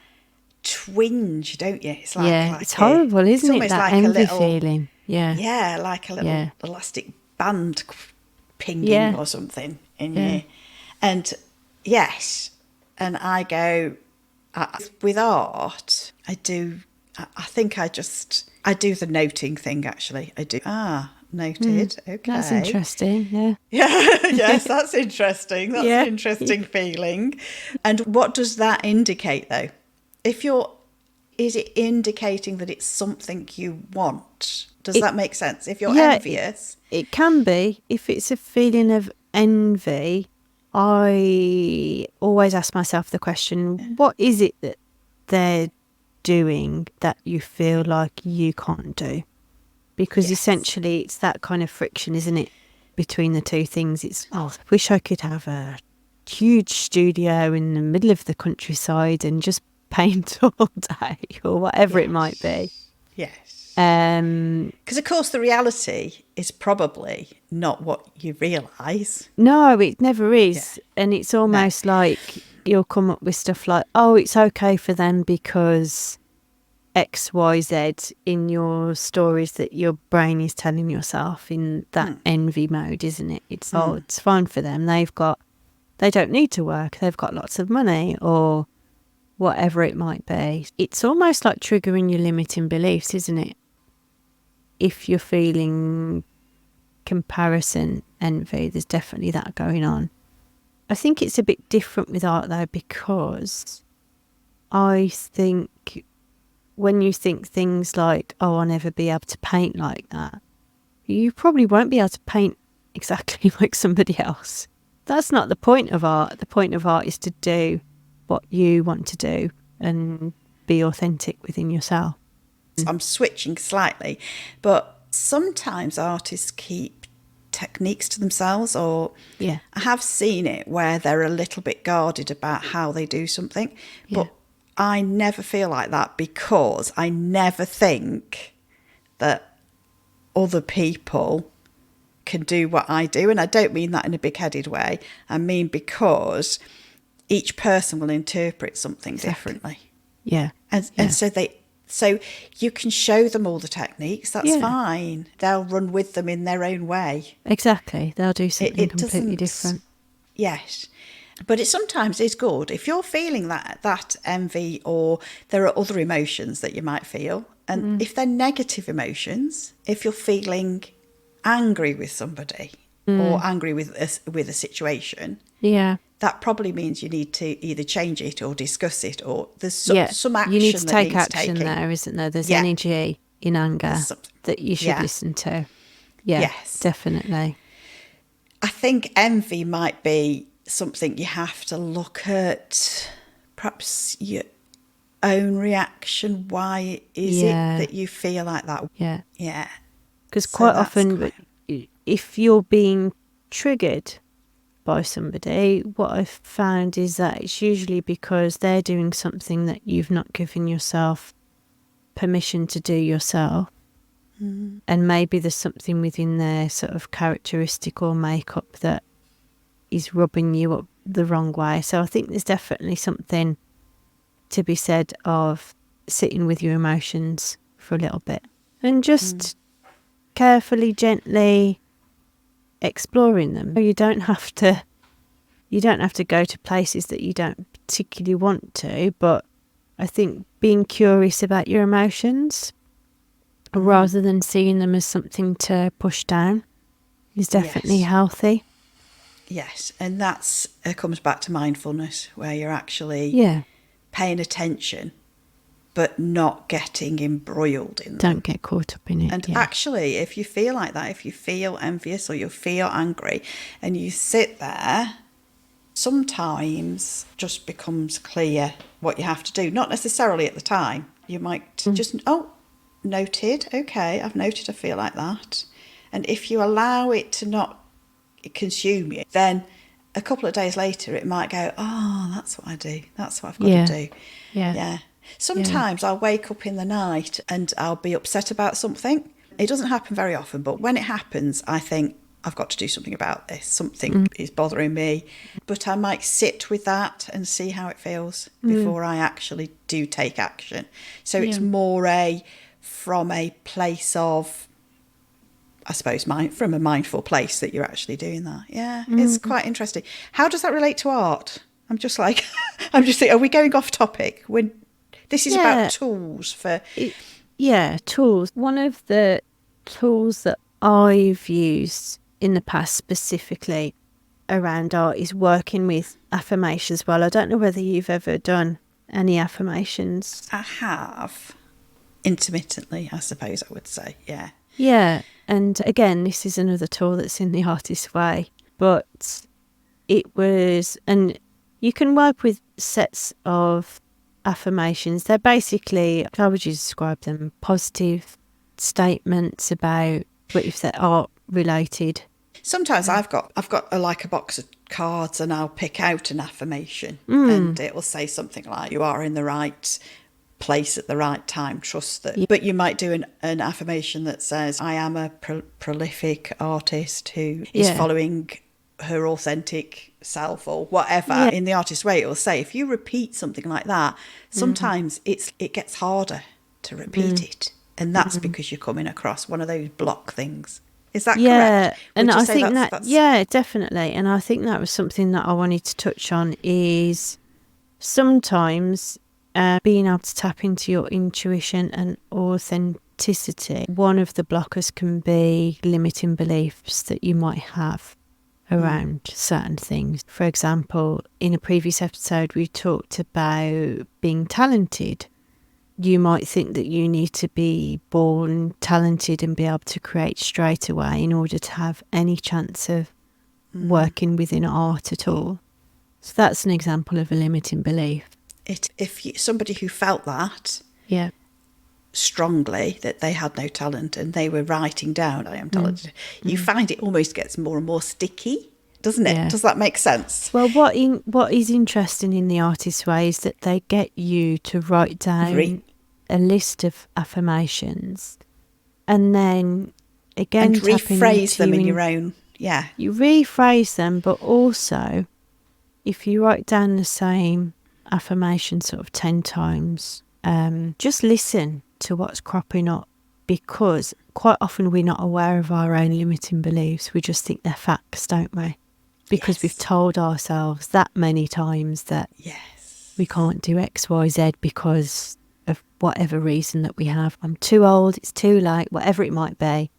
[SPEAKER 1] twinge, don't you? It's like
[SPEAKER 2] it's horrible, isn't it? That
[SPEAKER 1] like
[SPEAKER 2] envy feeling. Yeah.
[SPEAKER 1] Like a little elastic band pinging or something in you. And yes, and I go, with art, I do the noting thing, actually. I do, noted, okay.
[SPEAKER 2] That's interesting, yeah.
[SPEAKER 1] Yes, that's interesting. That's an interesting feeling. And what does that indicate, though? Is it indicating that it's something you want? Does that make sense? If you're envious?
[SPEAKER 2] It can be. If it's a feeling of envy, I always ask myself the question, what is it that they're doing that you feel like you can't do? Because essentially it's that kind of friction, isn't it, between the two things? It's, I wish I could have a huge studio in the middle of the countryside and just paint all day, or whatever it might be.
[SPEAKER 1] Yes.
[SPEAKER 2] Because
[SPEAKER 1] of course the reality is probably not what you realise.
[SPEAKER 2] No, it never is. And it's almost like you'll come up with stuff like, it's okay for them because X, Y, Z in your stories that your brain is telling yourself in that envy mode, isn't it? It's it's fine for them. They don't need to work. They've got lots of money, or whatever it might be. It's almost like triggering your limiting beliefs, isn't it? If you're feeling comparison envy, there's definitely that going on. I think it's a bit different with art, though, because I think when you think things like, I'll never be able to paint like that, you probably won't be able to paint exactly like somebody else. That's not the point of art. The point of art is to do what you want to do and be authentic within yourself.
[SPEAKER 1] I'm switching slightly, but sometimes artists keep techniques to themselves, or I have seen it where they're a little bit guarded about how they do something, but I never feel like that, because I never think that other people can do what I do. And I don't mean that in a big-headed way. I mean because each person will interpret something differently.
[SPEAKER 2] Yeah.
[SPEAKER 1] And so you can show them all the techniques, that's fine. They'll run with them in their own way.
[SPEAKER 2] Exactly. They'll do something completely different.
[SPEAKER 1] Yes. But it sometimes is good if you're feeling that envy, or there are other emotions that you might feel. And if they're negative emotions, if you're feeling angry with somebody or angry with a situation, that probably means you need to either change it or discuss it, or there's some action.
[SPEAKER 2] You need to take
[SPEAKER 1] action
[SPEAKER 2] there, isn't there? There's energy in anger that you should listen to. Yeah, yes, definitely.
[SPEAKER 1] I think envy might be something you have to look at, perhaps your own reaction. Why is it that you feel like that?
[SPEAKER 2] Yeah. Because quite often, if you're being triggered by somebody, what I've found is that it's usually because they're doing something that you've not given yourself permission to do yourself. And maybe there's something within their sort of characteristic or makeup that is rubbing you up the wrong way. So I think there's definitely something to be said of sitting with your emotions for a little bit and just carefully, gently exploring them. You don't have to go to places that you don't particularly want to, but I think being curious about your emotions rather than seeing them as something to push down is definitely healthy.
[SPEAKER 1] Yes, and that's comes back to mindfulness, where you're actually paying attention but not getting embroiled in them.
[SPEAKER 2] Don't get caught up in it.
[SPEAKER 1] And actually, if you feel like that, if you feel envious or you feel angry and you sit there, sometimes just becomes clear what you have to do. Not necessarily at the time. You might just, noted, okay, I've noted I feel like that. And if you allow it to not consume you, then a couple of days later it might go, that's what I do. That's what I've got to do. Yeah. Sometimes I'll wake up in the night and I'll be upset about something. It doesn't happen very often, but when it happens, I think, I've got to do something about this. Something is bothering me. But I might sit with that and see how it feels before I actually do take action. So it's more from a place of, I suppose, from a mindful place that you're actually doing that. Yeah, it's quite interesting. How does that relate to art? I'm just thinking, are we going off topic? When this is about tools for...
[SPEAKER 2] tools. One of the tools that I've used in the past specifically around art is working with affirmations. Well, I don't know whether you've ever done any affirmations.
[SPEAKER 1] I have. Intermittently, I suppose I would say, yeah.
[SPEAKER 2] Yeah, and again, this is another tool that's in the artist's way, but it was, and you can work with sets of affirmations. They're basically, how would you describe them? Positive statements about, but if they're art related.
[SPEAKER 1] Sometimes I've got a box of cards and I'll pick out an affirmation and it will say something like, you are in the right place at the right time, trust that. But you might do an affirmation that says, I am a prolific artist who is following her authentic self or whatever. In the artist's way, it will say, if you repeat something like that, sometimes it gets harder to repeat it. And that's because you're coming across one of those block things. Is that correct?
[SPEAKER 2] Yeah, and I think that's... Yeah, definitely. And I think that was something that I wanted to touch on is sometimes being able to tap into your intuition and authenticity. One of the blockers can be limiting beliefs that you might have around certain things. For example, in a previous episode, we talked about being talented. You might think that you need to be born talented and be able to create straight away in order to have any chance of working within art at all. So that's an example of a limiting belief.
[SPEAKER 1] Somebody who felt that strongly, that they had no talent and they were writing down, I am talented, you find it almost gets more and more sticky, doesn't it? Yeah. Does that make sense?
[SPEAKER 2] Well, what is interesting in the artist's way is that they get you to write down a list of affirmations and then again
[SPEAKER 1] and rephrase them in your own.
[SPEAKER 2] You rephrase them, but also if you write down the same affirmation sort of 10 times, just listen to what's cropping up, because quite often we're not aware of our own limiting beliefs. We just think they're facts, don't we? Because we've told ourselves that many times that we can't do X, Y, Z because of whatever reason that we have. I'm too old, it's too late, whatever it might be.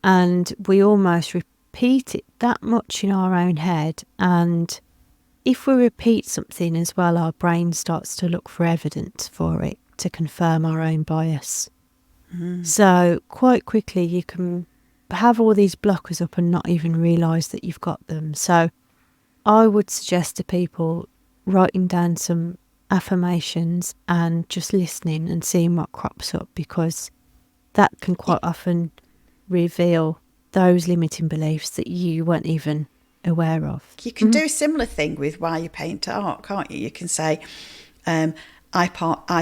[SPEAKER 2] And we almost repeat it that much in our own head. And if we repeat something as well, our brain starts to look for evidence for it to confirm our own bias. So quite quickly you can have all these blockers up and not even realise that you've got them. So I would suggest to people writing down some affirmations and just listening and seeing what crops up, because that can quite often reveal those limiting beliefs that you weren't even aware of.
[SPEAKER 1] You can do a similar thing with why you paint art, can't you? You can say, I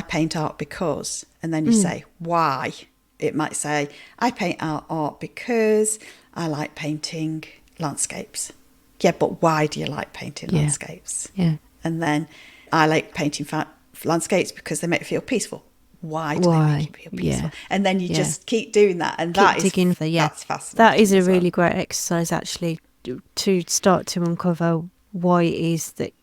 [SPEAKER 1] paint art because, and then you say why. It might say, I paint art because I like painting landscapes. Yeah, but why do you like painting landscapes? Yeah. And then I like painting landscapes because they make me feel peaceful. Why do they make you feel peaceful? Yeah. And then you just keep doing that. And that's fascinating.
[SPEAKER 2] That is a really great exercise, actually, to start to uncover why it is that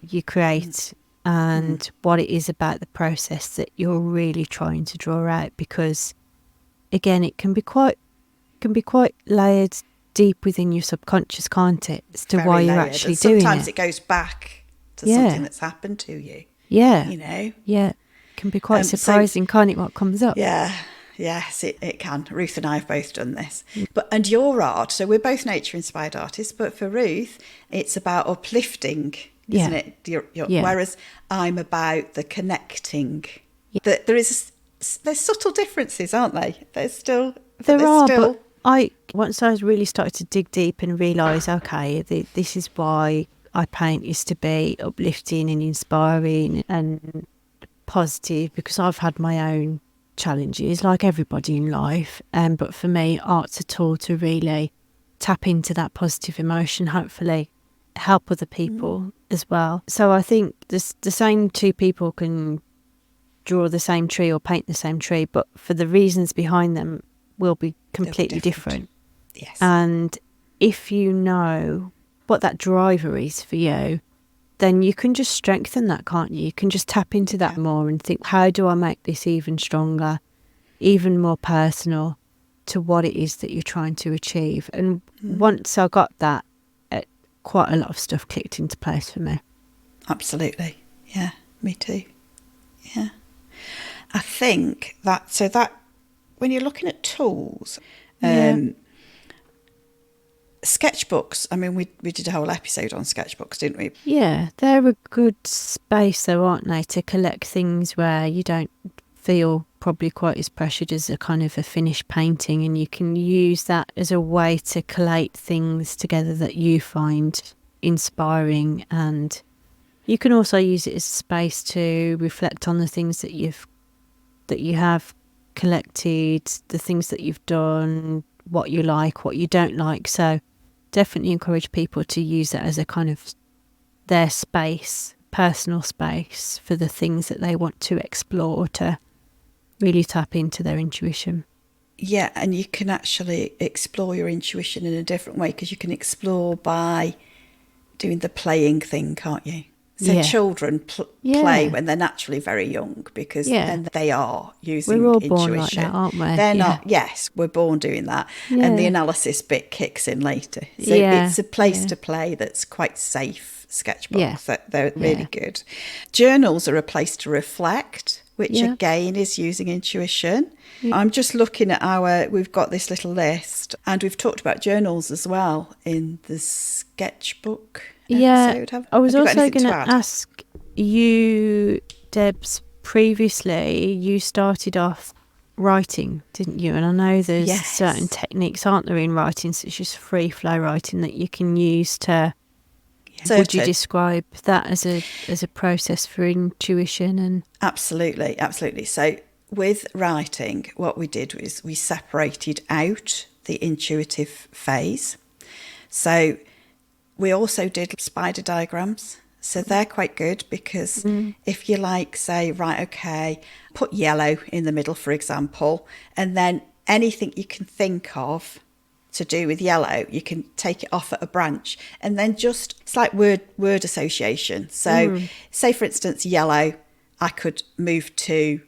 [SPEAKER 2] you create and what it is about the process that you're really trying to draw out. Because again, it can be quite layered deep within your subconscious, can't it, as to why you're actually doing it.
[SPEAKER 1] Sometimes it goes back to something that's happened to you.
[SPEAKER 2] Yeah.
[SPEAKER 1] You know?
[SPEAKER 2] Yeah. It can be quite surprising, can't it, what comes up?
[SPEAKER 1] Yeah. Yes, it can. Ruth and I have both done this. And your art, so we're both nature-inspired artists, but for Ruth, it's about uplifting, isn't it? Whereas I'm about the connecting. Yeah. There's subtle differences, aren't they?
[SPEAKER 2] But once I really started to dig deep and realise, okay, this is why I paint, is to be uplifting and inspiring and positive, because I've had my own challenges like everybody in life, but for me art's a tool to really tap into that positive emotion, hopefully help other people as well. So I think the same two people can draw the same tree or paint the same tree, but for the reasons behind them will be completely different.
[SPEAKER 1] Yes.
[SPEAKER 2] And if you know what that driver is for you, then you can just strengthen that, can't you? You can just tap into that more and think, how do I make this even stronger, even more personal to what it is that you're trying to achieve? And once I got that, quite a lot of stuff clicked into place for me.
[SPEAKER 1] Absolutely. Yeah, me too. Yeah. I think that when you're looking at tools, sketchbooks, I mean, we did a whole episode on sketchbooks, didn't we?
[SPEAKER 2] Yeah, they're a good space though, aren't they, to collect things where you don't feel probably quite as pressured as a kind of a finished painting, and you can use that as a way to collate things together that you find inspiring, and you can also use it as a space to reflect on the things that you have collected, the things that you've done, what you like, what you don't like. So definitely encourage people to use it as a kind of their space, personal space for the things that they want to explore, to really tap into their intuition.
[SPEAKER 1] Yeah, and you can actually explore your intuition in a different way, because you can explore by doing the playing thing, can't you? So children play when they're naturally very young, because then they are using
[SPEAKER 2] We're all
[SPEAKER 1] intuition.
[SPEAKER 2] born like that, aren't we?
[SPEAKER 1] They're not, yes, we're born doing that. And the analysis bit kicks in later. So it's a place to play that's quite safe, sketchbooks. They're really good. Journals are a place to reflect, which again is using intuition. I'm just looking at we've got this little list, and we've talked about journals as well in the sketchbook episode.
[SPEAKER 2] I was also going to ask you, Debs, previously you started off writing, didn't you? And I know there's certain techniques, aren't there, in writing, such as free flow writing, that you can use to... Would you describe that as a process for intuition? And
[SPEAKER 1] Absolutely. So with writing, what we did was we separated out the intuitive phase. So we also did spider diagrams. So they're quite good, because if you say, right, okay, put yellow in the middle, for example, and then anything you can think of to do with yellow, you can take it off at a branch, and then it's like word association. So say, for instance, yellow, I could move to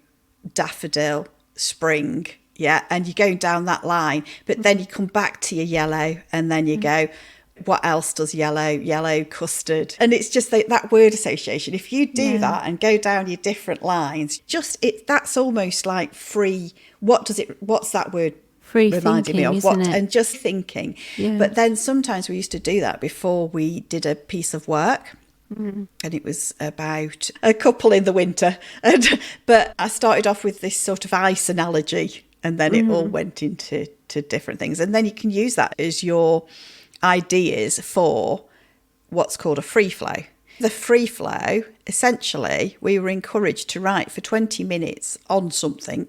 [SPEAKER 1] daffodil, spring, and you're going down that line, but then you come back to your yellow, and then you go, what else does yellow custard? And it's just that word association. If you do that and go down your different lines, that's almost like free. What's that word?
[SPEAKER 2] Free
[SPEAKER 1] reminding
[SPEAKER 2] thinking,
[SPEAKER 1] me of
[SPEAKER 2] isn't it?
[SPEAKER 1] And just thinking. But then sometimes we used to do that before we did a piece of work. And it was about a couple in the winter. But I started off with this sort of ice analogy, and then it all went into different things. And then you can use that as your ideas for what's called a free flow. The free flow, essentially, we were encouraged to write for 20 minutes on something.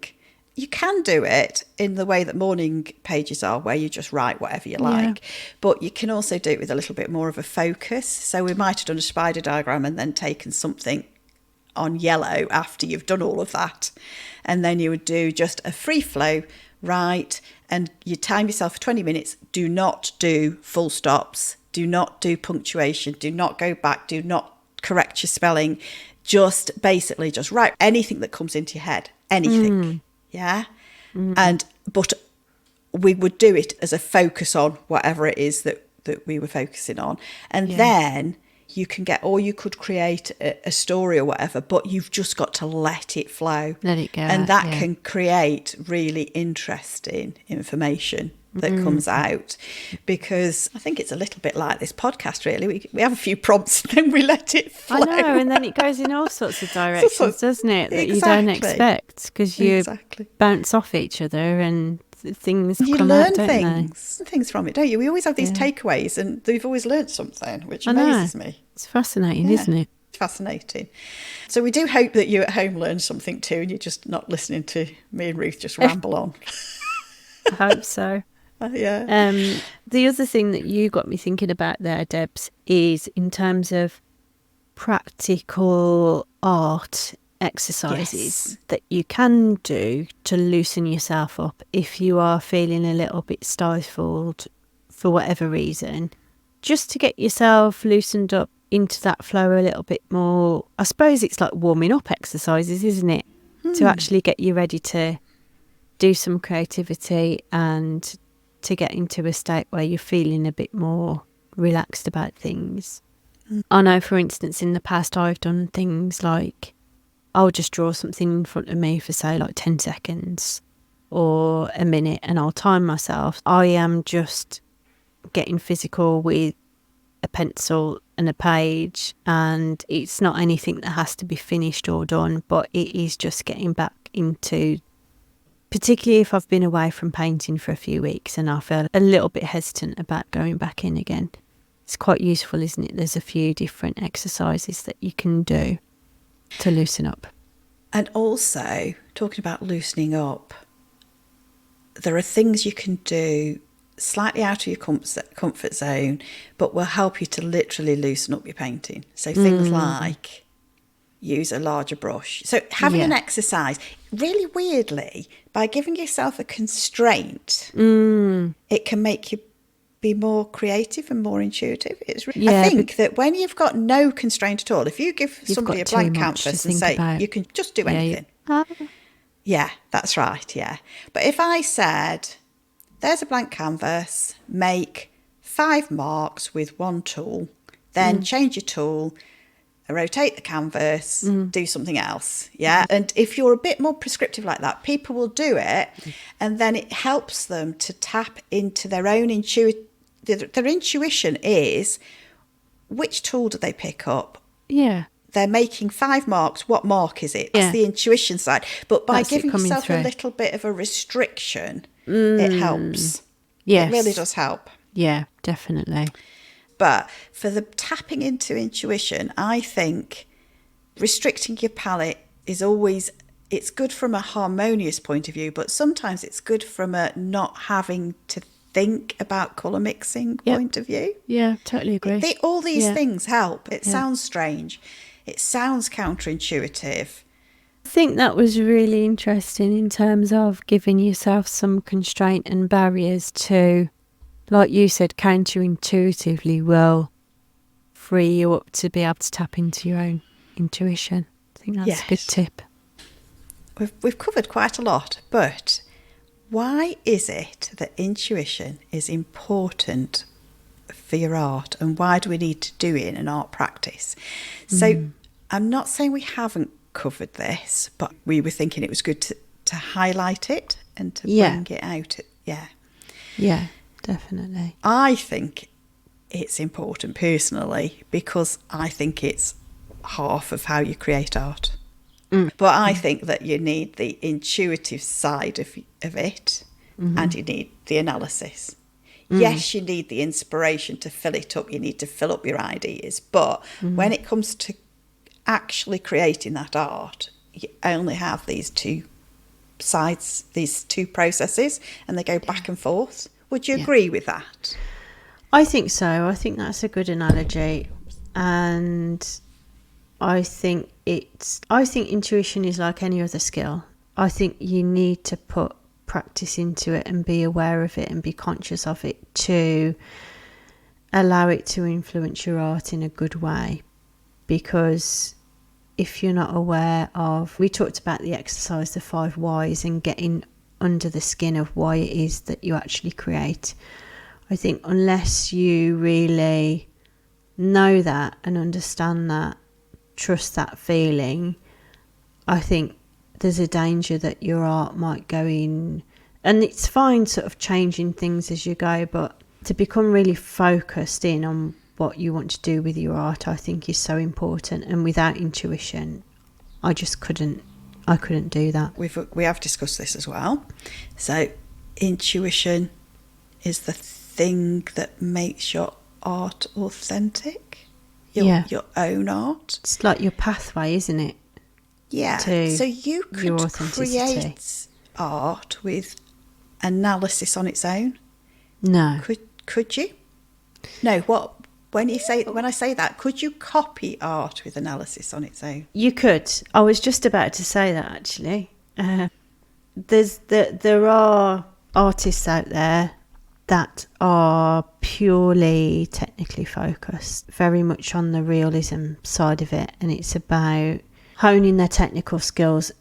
[SPEAKER 1] You can do it in the way that morning pages are, where you just write whatever you like, but you can also do it with a little bit more of a focus. So we might have done a spider diagram and then taken something on yellow after you've done all of that, and then you would do just a free flow, write, and you time yourself for 20 minutes. Do not do full stops, do not do punctuation, do not go back, do not correct your spelling, just write anything that comes into your head, anything. But we would do it as a focus on whatever it is that we were focusing on, and then you could create a story or whatever, but you've just got to let it flow,
[SPEAKER 2] let it go,
[SPEAKER 1] and that can create really interesting information that comes out. Because I think it's a little bit like this podcast, really. We have a few prompts and then we let it flow.
[SPEAKER 2] I know, and then it goes in all sorts of directions, doesn't it, that you don't expect, because you bounce off each other and things
[SPEAKER 1] you
[SPEAKER 2] come
[SPEAKER 1] learn
[SPEAKER 2] out, don't
[SPEAKER 1] things from it, don't you? We always have these takeaways, and we've always learned something, which amazes me.
[SPEAKER 2] It's fascinating, isn't it?
[SPEAKER 1] It's fascinating. So we do hope that you at home learn something too, and you're just not listening to me and Ruth just ramble on.
[SPEAKER 2] I hope so.
[SPEAKER 1] Yeah.
[SPEAKER 2] The other thing that you got me thinking about there, Debs, is in terms of practical art exercises that you can do to loosen yourself up if you are feeling a little bit stifled for whatever reason, just to get yourself loosened up into that flow a little bit more. I suppose it's like warming up exercises, isn't it? To actually get you ready to do some creativity and to get into a state where you're feeling a bit more relaxed about things. I know, for instance, in the past I've done things like I'll just draw something in front of me for, say, like 10 seconds or a minute, and I'll time myself. I am just getting physical with a pencil and a page, and it's not anything that has to be finished or done, but it is just getting back into, particularly if I've been away from painting for a few weeks and I feel a little bit hesitant about going back in again. It's quite useful, isn't it? There's a few different exercises that you can do to loosen up.
[SPEAKER 1] And also, talking about loosening up, there are things you can do slightly out of your comfort zone, but will help you to literally loosen up your painting. So things like use a larger brush. So having an exercise, really weirdly, by giving yourself a constraint, it can make you be more creative and more intuitive. I think that when you've got no constraint at all, if you give somebody a blank canvas and say you can just do anything. Yeah, that's right, yeah. But if I said, there's a blank canvas, make 5 marks with one tool, then change your tool, rotate the canvas, do something else, yeah? And if you're a bit more prescriptive like that, people will do it, and then it helps them to tap into their own intuition. Their intuition is, which tool do they pick up?
[SPEAKER 2] Yeah.
[SPEAKER 1] They're making 5 marks. What mark is it? That's the intuition side. But by giving yourself a little bit of a restriction, it helps. Yes. It really does help.
[SPEAKER 2] Yeah, definitely.
[SPEAKER 1] But for the tapping into intuition, I think restricting your palette is always, it's good from a harmonious point of view, but sometimes it's good from a not having to think about colour mixing point of view.
[SPEAKER 2] Yeah, totally agree.
[SPEAKER 1] All these things help. It sounds strange. It sounds counterintuitive.
[SPEAKER 2] I think that was really interesting in terms of giving yourself some constraint and barriers to, like you said, counterintuitively will free you up to be able to tap into your own intuition. I think that's a good tip.
[SPEAKER 1] We've covered quite a lot, but why is it that intuition is important for your art, and why do we need to do it in an art practice? So I'm not saying we haven't covered this, but we were thinking it was good to highlight it and to bring it out. Yeah,
[SPEAKER 2] definitely.
[SPEAKER 1] I think it's important personally because I think it's half of how you create art. But I think that you need the intuitive side of it, and you need the analysis. Yes, you need the inspiration to fill it up. You need to fill up your ideas. But when it comes to actually creating that art, you only have these two sides, these two processes, and they go back and forth. Would you agree with that?
[SPEAKER 2] I think so. I think that's a good analogy. And I think intuition is like any other skill. I think you need to put practice into it and be aware of it and be conscious of it to allow it to influence your art in a good way. Because if you're not aware of, we talked about the exercise, the 5 whys, and getting under the skin of why it is that you actually create. I think unless you really know that and understand that, trust that feeling, I think there's a danger that your art might go in, and it's fine sort of changing things as you go, but to become really focused in on what you want to do with your art, I think is so important. And without intuition, I couldn't do that.
[SPEAKER 1] We have discussed this as well. So intuition is the thing that makes your art authentic, your own art.
[SPEAKER 2] It's like your pathway, isn't it?
[SPEAKER 1] Yeah. So you could create art with analysis on its own.
[SPEAKER 2] No.
[SPEAKER 1] Could you? No, what? When I say that, could you copy art with analysis on its own?
[SPEAKER 2] You could. I was just about to say that, actually. There are artists out there that are purely technically focused, very much on the realism side of it, and it's about honing their technical skills.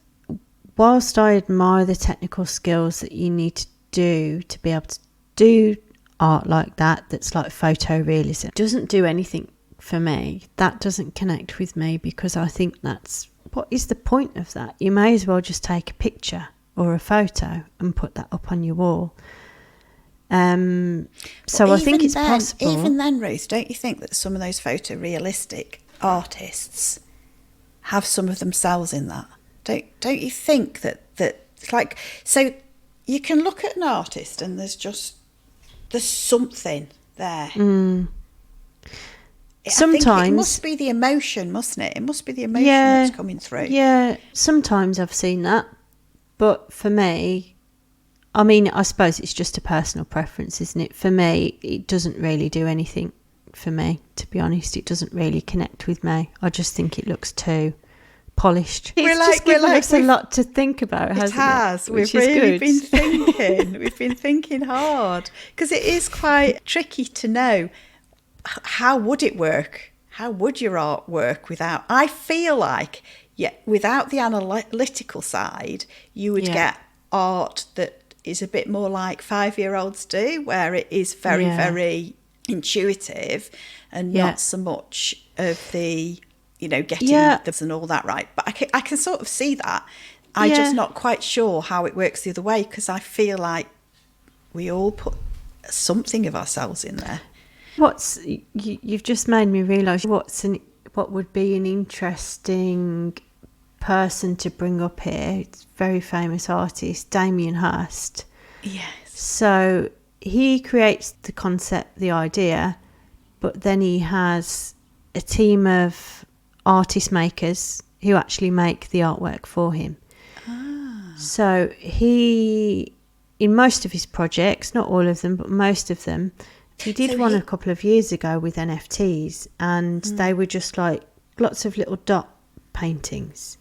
[SPEAKER 2] Whilst I admire the technical skills that you need to do to be able to do art like that, that's like photorealism, doesn't do anything for me. That doesn't connect with me, because I think what is the point of that? You may as well just take a picture or a photo and put that up on your wall. So I think it's possible.
[SPEAKER 1] Even then, Ruth, don't you think that some of those photorealistic artists have some of themselves in that? Don't you think that like, so you can look at an artist and there's something there.
[SPEAKER 2] Sometimes
[SPEAKER 1] it must be the emotion, mustn't it? It must be the emotion that's coming through.
[SPEAKER 2] Yeah, sometimes I've seen that, but for me, I mean, I suppose it's just a personal preference, isn't it? For me, it doesn't really do anything for me, to be honest. It doesn't really connect with me. I just think it looks too polished. It's given us a lot to think about, hasn't it?
[SPEAKER 1] It has. We've really been thinking. We've been thinking hard, because it is quite tricky to know how would it work. How would your art work without? I feel like, without the analytical side, you would get art that is a bit more like 5-year-olds do, where it is very, very intuitive and not so much of the, getting this and all that right. But I can sort of see that. I'm just not quite sure how it works the other way, because I feel like we all put something of ourselves in there.
[SPEAKER 2] You've just made me realise what would be an interesting person to bring up here. It's a very famous artist, Damien Hirst.
[SPEAKER 1] Yes.
[SPEAKER 2] So he creates the concept, the idea, but then he has a team of artist makers who actually make the artwork for him. So he, in most of his projects, not all of them, but most of them, he did one a couple of years ago with NFTs, and they were just like lots of little dot paintings.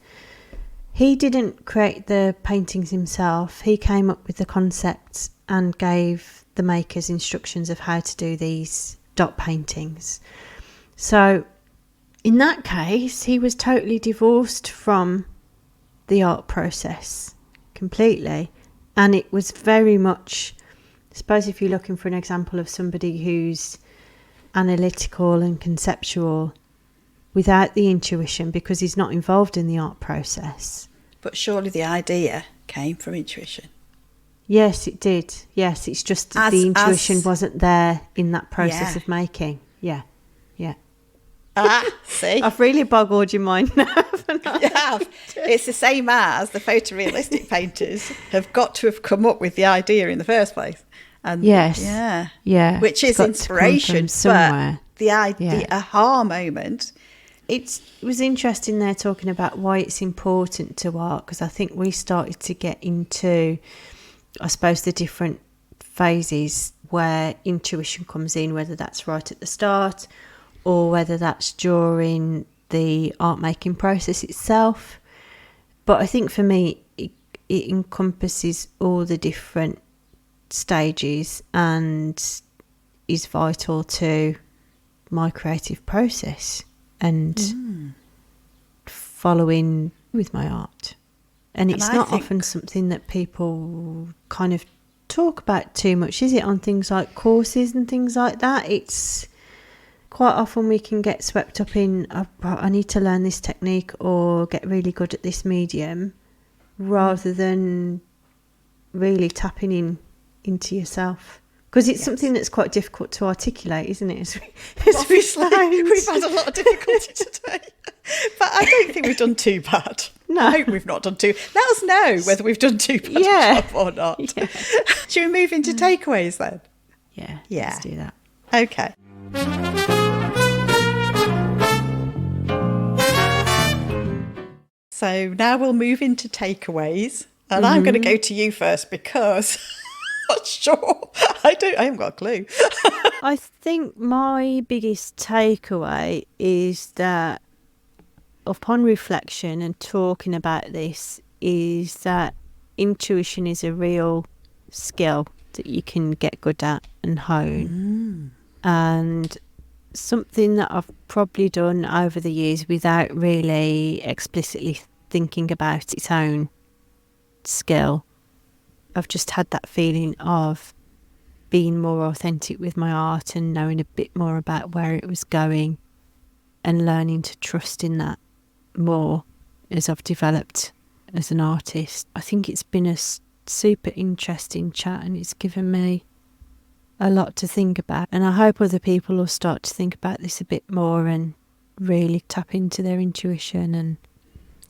[SPEAKER 2] He didn't create the paintings himself. He came up with the concepts and gave the makers instructions of how to do these dot paintings. So in that case, he was totally divorced from the art process completely. And it was very much, I suppose if you're looking for an example of somebody who's analytical and conceptual without the intuition, because he's not involved in the art process.
[SPEAKER 1] But surely the idea came from intuition.
[SPEAKER 2] Yes, it did. Yes, it's just that the intuition wasn't there in that process of making. Yeah.
[SPEAKER 1] See?
[SPEAKER 2] I've really boggled your mind now.
[SPEAKER 1] You have. It's the same as the photorealistic painters have got to have come up with the idea in the first place. And
[SPEAKER 2] yes. Yeah.
[SPEAKER 1] Which is inspiration. But the aha moment.
[SPEAKER 2] It was interesting there talking about why it's important to art, because I think we started to get into, I suppose, the different phases where intuition comes in, whether that's right at the start or whether that's during the art making process itself. But I think for me, it encompasses all the different stages and is vital to my creative process and following with my art. And it's not often something that people kind of talk about too much, is it, on things like courses and things like that? It's quite often we can get swept up in, I need to learn this technique or get really good at this medium, rather than really tapping into yourself. Because it's something that's quite difficult to articulate, isn't it?
[SPEAKER 1] We've had a lot of difficulty today. But I don't think we've done too bad.
[SPEAKER 2] No.
[SPEAKER 1] I hope we've not done too. Let us know whether we've done too bad a job or not.
[SPEAKER 2] Yeah.
[SPEAKER 1] Should we move into takeaways then?
[SPEAKER 2] Yeah,
[SPEAKER 1] Yeah.
[SPEAKER 2] Let's do that.
[SPEAKER 1] Okay. So now we'll move into takeaways. And I'm going to go to you first, because not sure. I haven't got a clue.
[SPEAKER 2] I think my biggest takeaway is that upon reflection and talking about this is that intuition is a real skill that you can get good at and hone. And something that I've probably done over the years without really explicitly thinking about its own skill. I've just had that feeling of being more authentic with my art and knowing a bit more about where it was going and learning to trust in that more as I've developed as an artist. I think it's been a super interesting chat, and it's given me a lot to think about, and I hope other people will start to think about this a bit more and really tap into their intuition, and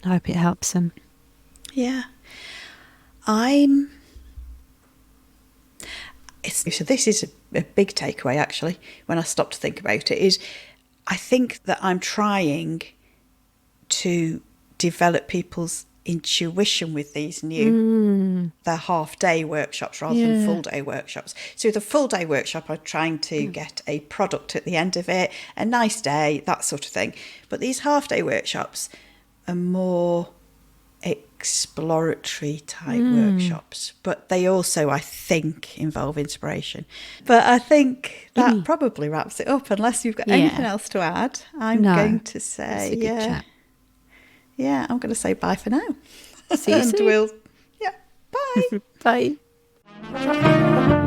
[SPEAKER 2] I hope it helps them.
[SPEAKER 1] Yeah. So this is a big takeaway, actually, when I stop to think about it, is I think that I'm trying to develop people's intuition with these they're half-day workshops rather than full-day workshops. So the full-day workshop, I'm trying to get a product at the end of it, a nice day, that sort of thing. But these half-day workshops are more exploratory type workshops, but they also, I think, involve inspiration. But I think that probably wraps it up, unless you've got anything else to add. I'm going to say,
[SPEAKER 2] it's a good chat.
[SPEAKER 1] Yeah, I'm going to say bye for now.
[SPEAKER 2] See you soon.
[SPEAKER 1] Bye.
[SPEAKER 2] Bye.